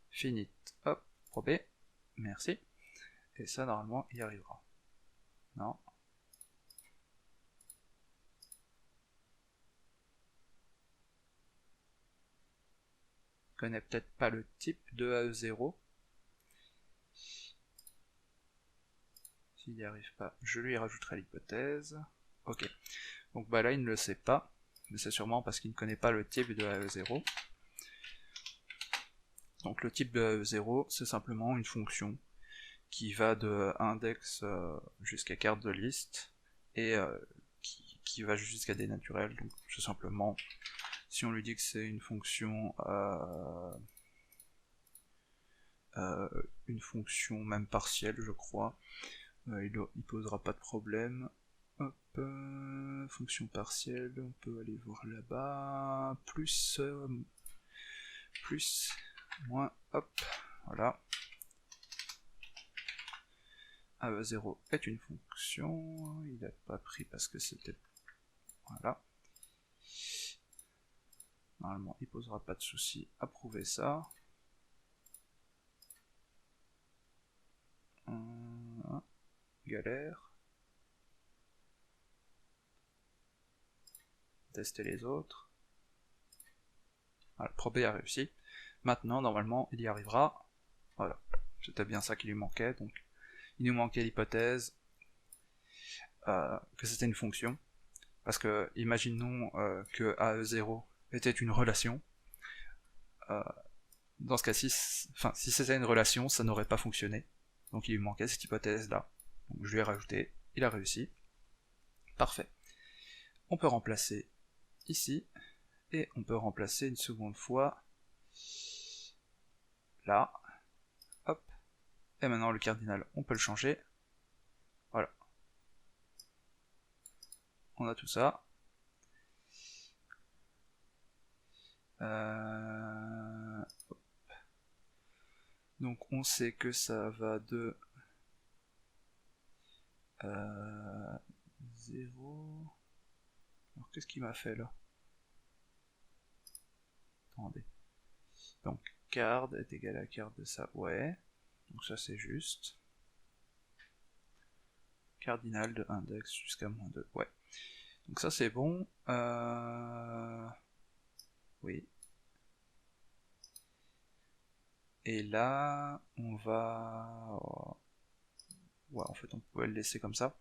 Finit. Hop. Probé. Merci. Et ça, normalement, il y arrivera. Non. Je connais peut-être pas le type de AE0. S'il n'y arrive pas, je lui rajouterai l'hypothèse. Ok. Donc bah là, il ne le sait pas. Mais c'est sûrement parce qu'il ne connaît pas le type de AE0. Donc le type de AE0, c'est simplement une fonction qui va de index jusqu'à carte de liste et qui va jusqu'à des naturels. Donc tout simplement, si on lui dit que c'est une fonction même partielle, je crois, il posera pas de problème. Hop, fonction partielle, on peut aller voir là-bas, plus, moins, hop, voilà. AE0 est une fonction, il n'a pas pris parce que c'était... Voilà. Normalement, il posera pas de souci à prouver ça. Galère. Tester les autres. Voilà, probé a réussi. Maintenant, normalement, il y arrivera. Voilà. C'était bien ça qui lui manquait, donc il nous manquait l'hypothèse que c'était une fonction. Parce que, imaginons que AE0 était une relation. Dans ce cas-ci, si c'était une relation, ça n'aurait pas fonctionné. Donc il lui manquait cette hypothèse-là. Donc je lui ai rajouté, il a réussi. Parfait. On peut remplacer ici, et on peut remplacer une seconde fois là. Hop. Et maintenant le cardinal, on peut le changer. Voilà. On a tout ça. Donc on sait que ça va de 0. Alors qu'est-ce qu'il m'a fait là? Attendez. Donc card est égal à card de ça, ouais. Donc ça c'est juste. Cardinal de index jusqu'à -2, ouais. Donc ça c'est bon. Oui. Et là, on va... Ouais, en fait on pouvait le laisser comme ça.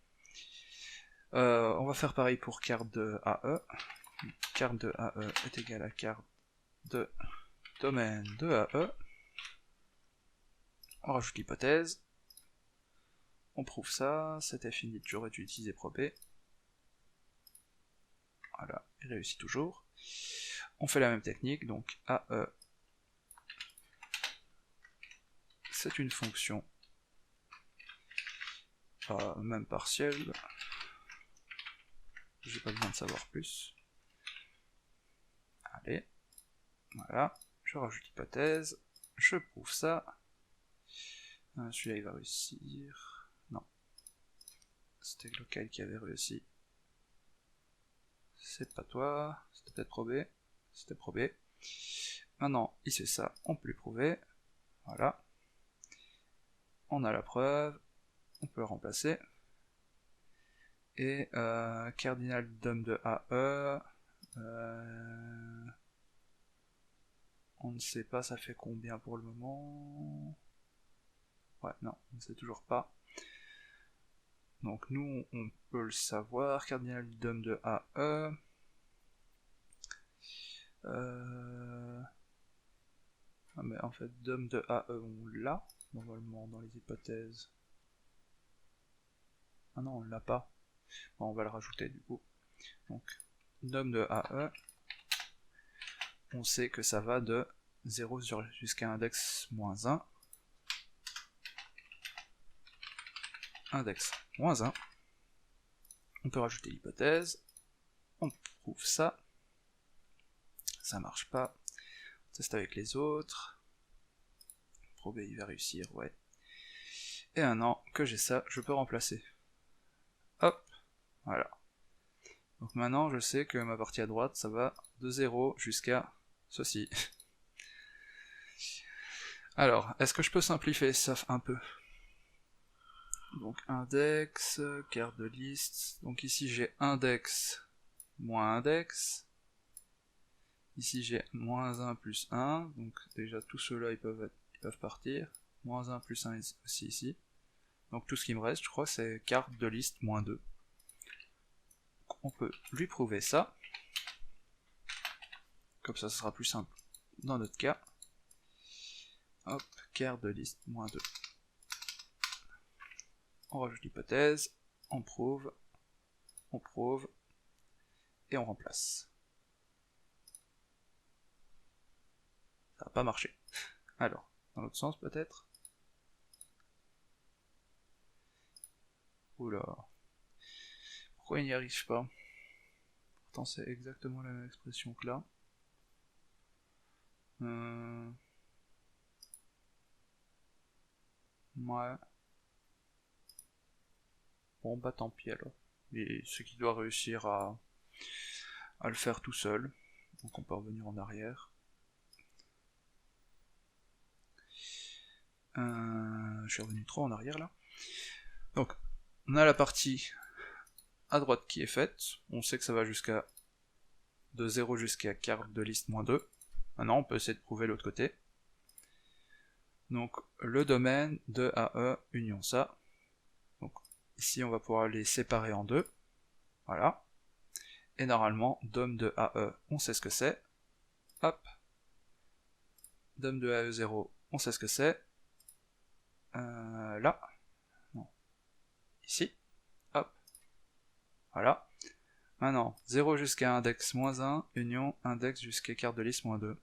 On va faire pareil pour carte de AE. Carte de AE est égal à carte de domaine de AE. On rajoute l'hypothèse. On prouve ça. C'était fini, j'aurais dû utiliser probé. Voilà, il réussit toujours. On fait la même technique, donc AE, c'est une fonction même partielle. J'ai pas besoin de savoir plus. Allez, voilà, je rajoute l'hypothèse, je prouve ça. Celui-là il va réussir. Non. C'était le local qui avait réussi. C'est pas toi, c'était peut-être probé. C'était probé. Maintenant, il sait ça, on peut lui prouver. Voilà. On a la preuve, on peut le remplacer. Et cardinal dom de AE, on ne sait pas ça fait combien pour le moment. Ouais, non, on ne sait toujours pas. Donc nous, on peut le savoir, cardinal dom de AE. Ah mais en fait, dom de AE, on l'a, normalement, dans les hypothèses. Ah non, on l'a pas. Bon, on va le rajouter du coup. Donc, dom de AE, on sait que ça va de 0 jusqu'à index -1. Index -1. On peut rajouter l'hypothèse. On prouve ça. Ça marche pas. On teste avec les autres. Probé, il va réussir, ouais. Et maintenant que j'ai ça, je peux remplacer. Hop, voilà. Donc maintenant je sais que ma partie à droite, ça va de 0 jusqu'à ceci. Alors, est-ce que je peux simplifier ça un peu? Donc index, carte de liste, donc ici j'ai index moins index, ici j'ai moins 1 plus 1, donc déjà tous ceux-là ils peuvent partir, moins 1 plus 1 aussi ici, donc tout ce qui me reste je crois c'est carte de liste moins 2. On peut lui prouver ça, comme ça ce sera plus simple dans notre cas. Hop, carte de liste moins 2. On rajoute l'hypothèse, on prouve, et on remplace. Ça n'a pas marché. Alors, dans l'autre sens peut-être. Oula. Pourquoi il n'y arrive pas? Pourtant c'est exactement la même expression que là. Ouais. Bon bah tant pis alors. Et c'est qu'il doit réussir à le faire tout seul. Donc on peut revenir en arrière. Je suis revenu trop en arrière là. Donc on a la partie à droite qui est faite. On sait que ça va jusqu'à de 0 jusqu'à carte de liste moins 2. Maintenant on peut essayer de prouver l'autre côté. Donc le domaine de AE union ça. Donc ici on va pouvoir les séparer en deux. Voilà. Et normalement, dom de AE, on sait ce que c'est. Hop. Dom de AE0, on sait ce que c'est. Là. Non. Ici. Hop. Voilà. Maintenant, 0 jusqu'à index moins 1, union index jusqu'à carte de liste moins 2.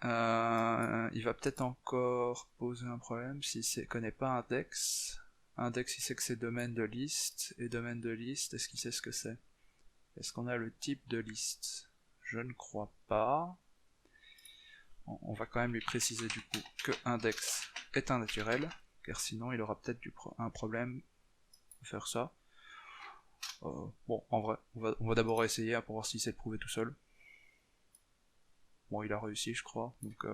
Il va peut-être encore poser un problème si ne connaît pas index. Index, il sait que c'est domaine de liste. Et domaine de liste, est-ce qu'il sait ce que c'est? Est-ce qu'on a le type de liste? Je ne crois pas. On va quand même lui préciser du coup que index est un naturel, car sinon il aura peut-être un problème de faire ça. Bon, en vrai, on va d'abord essayer pour voir s'il sait le prouver tout seul. Bon, il a réussi, je crois, donc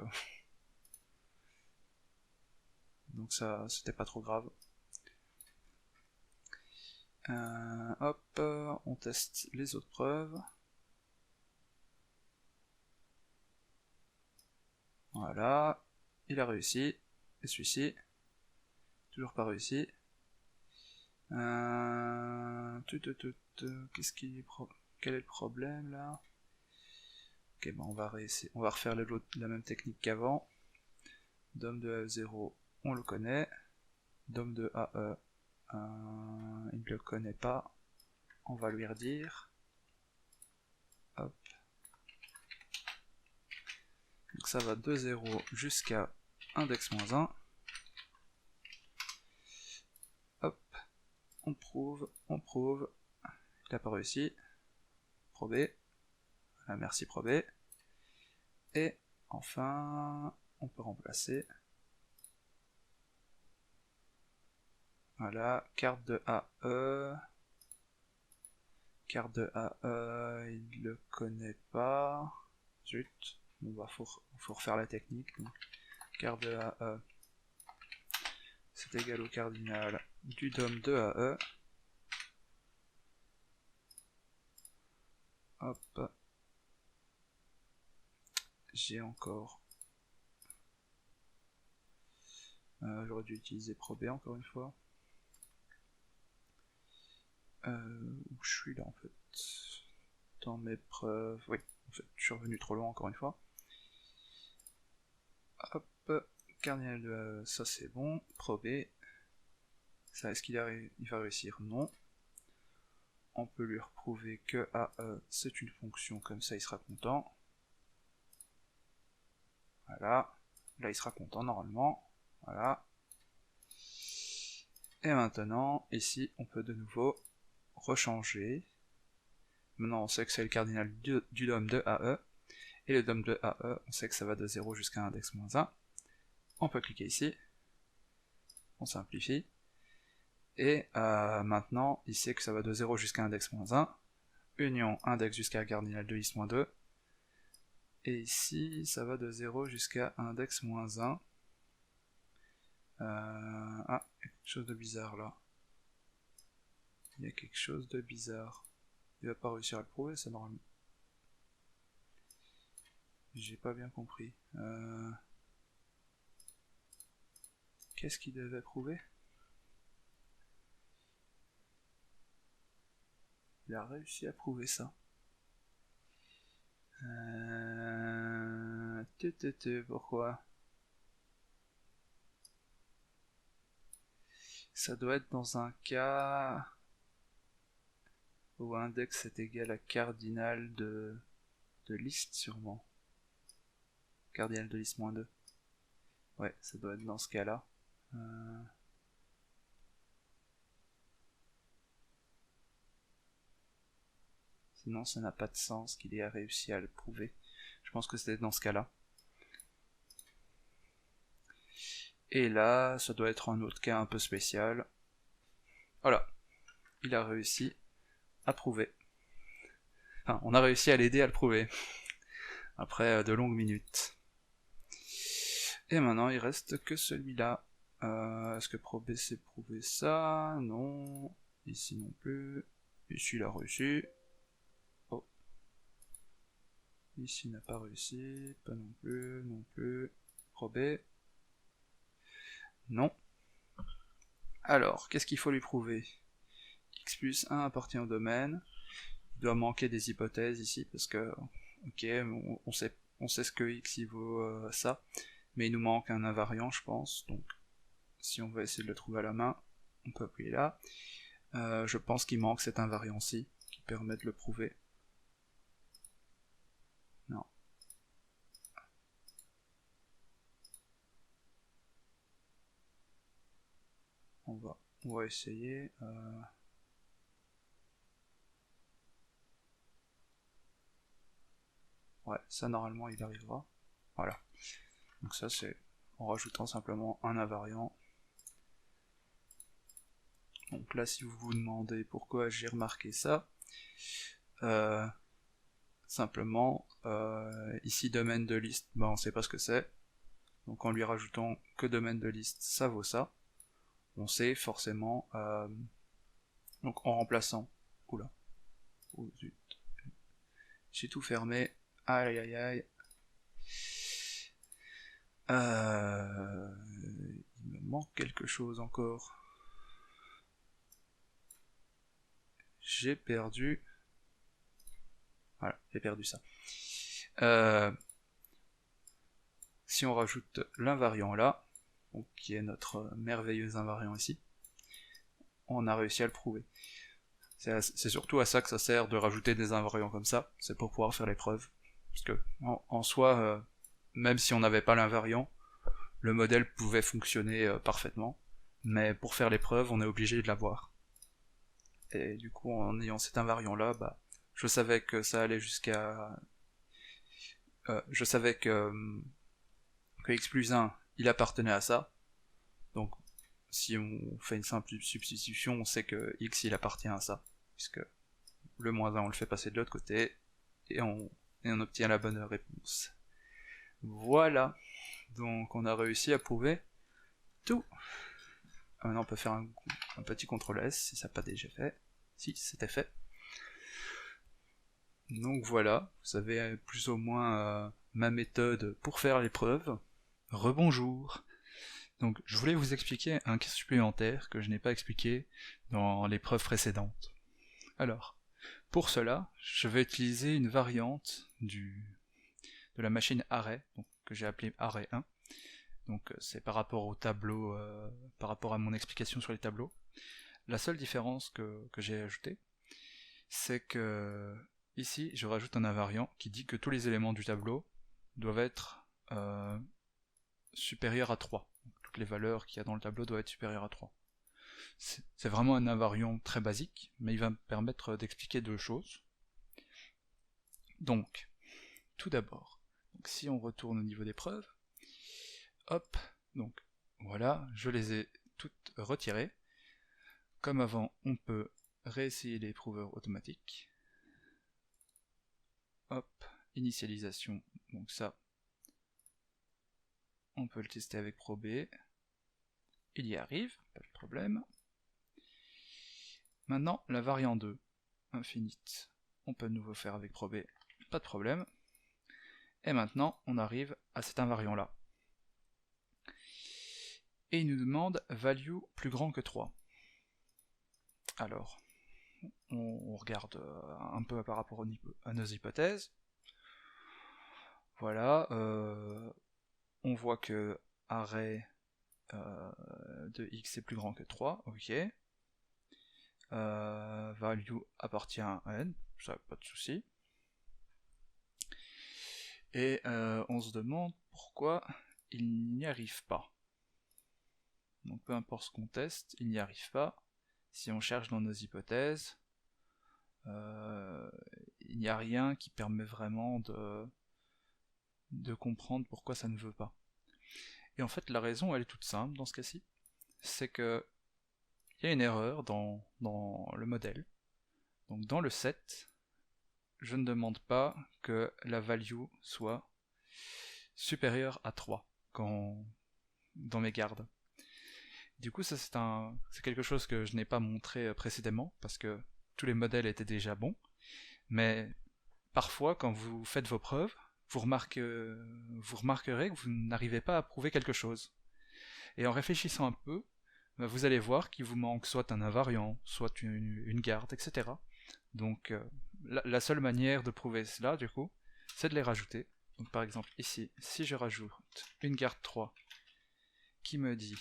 ça, c'était pas trop grave. Hop, on teste les autres preuves. Voilà, il a réussi. Et celui-ci, toujours pas réussi. Qu'est-ce qui est quel est le problème là? Ok, bon, on va refaire la même technique qu'avant. Dom de AE0, on le connaît. Dom de AE, il ne le connaît pas. On va lui redire. Hop. Donc ça va de 0 jusqu'à index moins 1. Hop. On prouve. Il n'a pas réussi. Probé. Merci probé. Et enfin, on peut remplacer. Voilà, carte de AE. Carte de AE, il le connaît pas. Zut. Bon bah faut refaire la technique. Donc, carte de AE, c'est égal au cardinal du dom de AE. Hop. J'ai encore... j'aurais dû utiliser probé encore une fois. Où je suis là en fait? Dans mes preuves... Oui, en fait, je suis revenu trop loin encore une fois. Hop, cardinal de AE, ça c'est bon. Probé. Ça, est-ce qu'il va réussir? Non. On peut lui reprouver que AE c'est une fonction, comme ça il sera content. Voilà. Là il sera content normalement. Voilà. Et maintenant, ici, on peut de nouveau rechanger. Maintenant, on sait que c'est le cardinal du dom de AE. Et le dom de AE, on sait que ça va de 0 jusqu'à index moins 1. On peut cliquer ici. on simplifie. Et maintenant, il sait que ça va de 0 jusqu'à index-1, union index jusqu'à cardinal de list-2, et ici, ça va de 0 jusqu'à index-1. Ah, il y a quelque chose de bizarre là. Il y a quelque chose de bizarre. Il va pas réussir à le prouver, c'est normal. J'ai pas bien compris. Qu'est-ce qu'il devait prouver? Il a réussi à prouver ça. Pourquoi? Ça doit être dans un cas où index est égal à cardinal de liste sûrement. Cardinal de liste -2. Ouais, ça doit être dans ce cas-là. Sinon, ça n'a pas de sens qu'il ait réussi à le prouver. Je pense que c'était dans ce cas-là. Et là, ça doit être un autre cas un peu spécial. Voilà, il a réussi à prouver. Enfin, on a réussi à l'aider à le prouver. Après de longues minutes. Et maintenant, il reste que celui-là. Est-ce que prob c'est prouver ça? Non. Ici non plus. Ici, il a réussi. Oh. Ici, il n'a pas réussi. Pas non plus, non plus. Prob. Non. Alors, qu'est-ce qu'il faut lui prouver? X plus 1 appartient au domaine. Il doit manquer des hypothèses ici, parce que, ok, on sait ce que X il vaut ça, mais il nous manque un invariant, je pense, donc si on veut essayer de le trouver à la main, on peut appuyer là. Je pense qu'il manque cet invariant-ci, qui permet de le prouver. Non. On va essayer. Ouais, ça normalement il arrivera. Voilà. Donc ça c'est en rajoutant simplement un invariant. Donc là si vous vous demandez pourquoi j'ai remarqué ça, simplement ici domaine de liste, ben on sait pas ce que c'est. Donc en lui rajoutant que domaine de liste, ça vaut ça. On sait forcément, donc en remplaçant, oula, oh zut, j'ai tout fermé, aïe aïe aïe, il me manque quelque chose encore, j'ai perdu, voilà, j'ai perdu ça. Si on rajoute l'invariant là, donc qui est notre merveilleux invariant ici, on a réussi à le prouver. C'est surtout à ça que ça sert de rajouter des invariants comme ça, c'est pour pouvoir faire les preuves. Parce que en soi, même si on n'avait pas l'invariant, le modèle pouvait fonctionner parfaitement, mais pour faire les preuves, on est obligé de l'avoir. Et du coup, en ayant cet invariant là, bah, je savais que ça allait jusqu'à... je savais que x plus 1, il appartenait à ça, donc si on fait une simple substitution, on sait que x il appartient à ça, puisque le moins 1 on le fait passer de l'autre côté, et on obtient la bonne réponse. Voilà, donc on a réussi à prouver tout. Maintenant on peut faire un petit CTRL S si ça n'a pas déjà fait. Si, c'était fait. Donc voilà, vous savez plus ou moins ma méthode pour faire les preuves. Rebonjour. Donc je voulais vous expliquer un cas supplémentaire que je n'ai pas expliqué dans les preuves précédentes. Alors, pour cela, je vais utiliser une variante de la machine array, donc, que j'ai appelée array1. Donc c'est par rapport au tableau, par rapport à mon explication sur les tableaux. La seule différence que j'ai ajoutée, c'est que ici je rajoute un invariant qui dit que tous les éléments du tableau doivent être supérieurs à 3. Donc, toutes les valeurs qu'il y a dans le tableau doivent être supérieures à 3. C'est vraiment un invariant très basique, mais il va me permettre d'expliquer deux choses. Donc, tout d'abord, si on retourne au niveau des preuves, hop, donc voilà, je les ai toutes retirer. Comme avant, on peut réessayer les prouveurs automatiques. Hop, initialisation, donc ça, on peut le tester avec Pro B. Il y arrive, pas de problème. Maintenant, la variante 2, infinite, on peut de nouveau faire avec Pro B, pas de problème. Et maintenant, on arrive à cet invariant là. Et il nous demande value plus grand que 3. Alors, on regarde un peu par rapport à nos hypothèses. Voilà, on voit que array de x est plus grand que 3, ok. Value appartient à n, ça pas de souci. Et on se demande pourquoi il n'y arrive pas. Donc peu importe ce qu'on teste, il n'y arrive pas. Si on cherche dans nos hypothèses, il n'y a rien qui permet vraiment de comprendre pourquoi ça ne veut pas. Et en fait la raison elle est toute simple dans ce cas-ci, c'est que il y a une erreur dans le modèle. Donc dans le set, je ne demande pas que la value soit supérieure à 3 dans mes gardes. Du coup ça c'est quelque chose que je n'ai pas montré précédemment, parce que tous les modèles étaient déjà bons, mais parfois quand vous faites vos preuves, vous remarquerez que vous n'arrivez pas à prouver quelque chose. Et en réfléchissant un peu, vous allez voir qu'il vous manque soit un invariant, soit une garde, etc. Donc la seule manière de prouver cela, du coup, c'est de les rajouter. Donc par exemple ici, si je rajoute une garde 3 qui me dit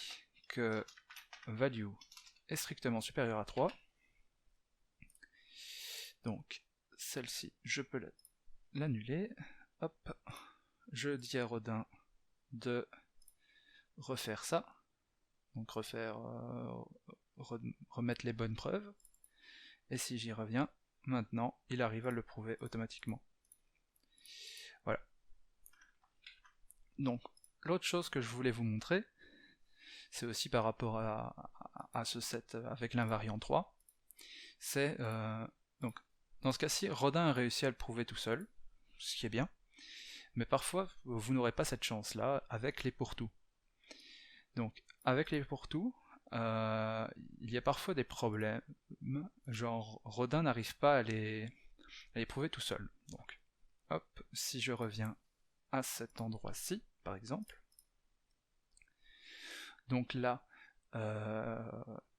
que value est strictement supérieure à 3, donc celle-ci, je peux l'annuler. Hop, je dis à Rodin de refaire ça, donc remettre les bonnes preuves, et si j'y reviens, maintenant, il arrive à le prouver automatiquement. Voilà. Donc, l'autre chose que je voulais vous montrer, c'est aussi par rapport à ce set avec l'invariant 3, c'est, donc, dans ce cas-ci, Rodin a réussi à le prouver tout seul, ce qui est bien, mais parfois, vous n'aurez pas cette chance-là avec les pour-tout. Donc, avec les pour-tout, il y a parfois des problèmes, genre Rodin n'arrive pas à les prouver tout seul. Donc, hop, si je reviens à cet endroit-ci, par exemple, donc là,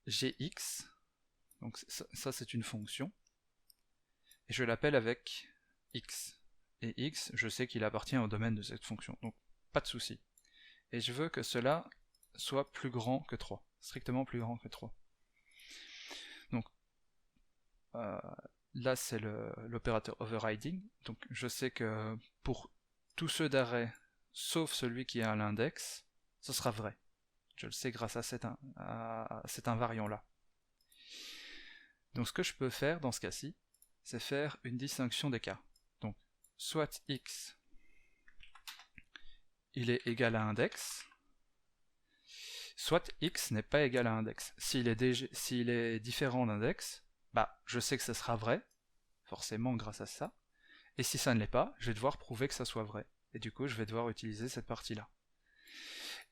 j'ai x, donc ça c'est une fonction, et je l'appelle avec x. Et x, je sais qu'il appartient au domaine de cette fonction, donc pas de souci. Et je veux que cela soit plus grand que 3, strictement plus grand que 3. Donc, là c'est l'opérateur overriding, donc je sais que pour tous ceux d'arrêt, sauf celui qui est à l'index, ce sera vrai. Je le sais grâce à cet invariant-là. Donc ce que je peux faire dans ce cas-ci, c'est faire une distinction des cas. Donc, soit x, il est égal à index, soit x n'est pas égal à index. S'il est différent d'index, bah je sais que ça sera vrai, forcément grâce à ça, et si ça ne l'est pas, je vais devoir prouver que ça soit vrai, et du coup je vais devoir utiliser cette partie-là.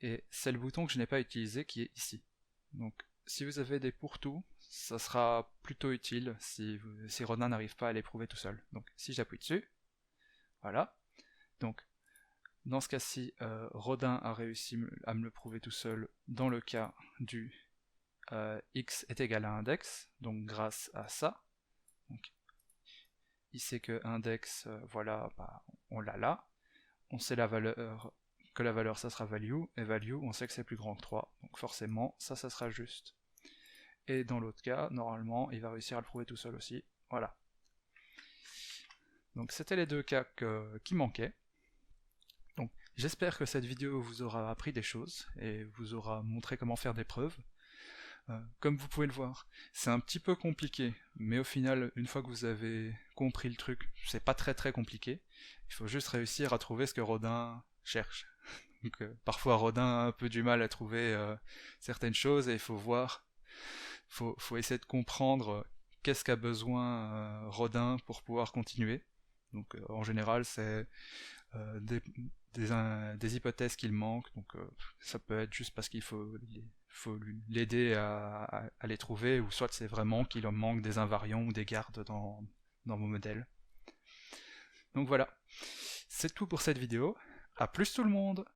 Et c'est le bouton que je n'ai pas utilisé qui est ici. Donc si vous avez des pour-tout, ça sera plutôt utile si Rodin n'arrive pas à les prouver tout seul. Donc si j'appuie dessus, voilà, donc dans ce cas-ci, Rodin a réussi à me le prouver tout seul dans le cas du x est égal à index, donc grâce à ça. Donc, il sait que index, voilà, bah, on l'a là. On sait que la valeur ça sera value, et value on sait que c'est plus grand que 3, donc forcément ça sera juste. Et dans l'autre cas, normalement, il va réussir à le prouver tout seul aussi, voilà. Donc c'était les deux cas qui manquaient. Donc j'espère que cette vidéo vous aura appris des choses, et vous aura montré comment faire des preuves. Comme vous pouvez le voir, c'est un petit peu compliqué, mais au final, une fois que vous avez compris le truc, c'est pas très compliqué. Il faut juste réussir à trouver ce que Rodin cherche. Donc parfois Rodin a un peu du mal à trouver certaines choses et il faut voir, faut essayer de comprendre qu'est-ce qu'a besoin Rodin pour pouvoir continuer. Donc en général c'est des hypothèses qu'il manque, donc ça peut être juste parce qu'il faut l'aider à les trouver, ou soit c'est vraiment qu'il en manque des invariants ou des gardes dans vos modèles. Donc voilà, c'est tout pour cette vidéo, à plus tout le monde!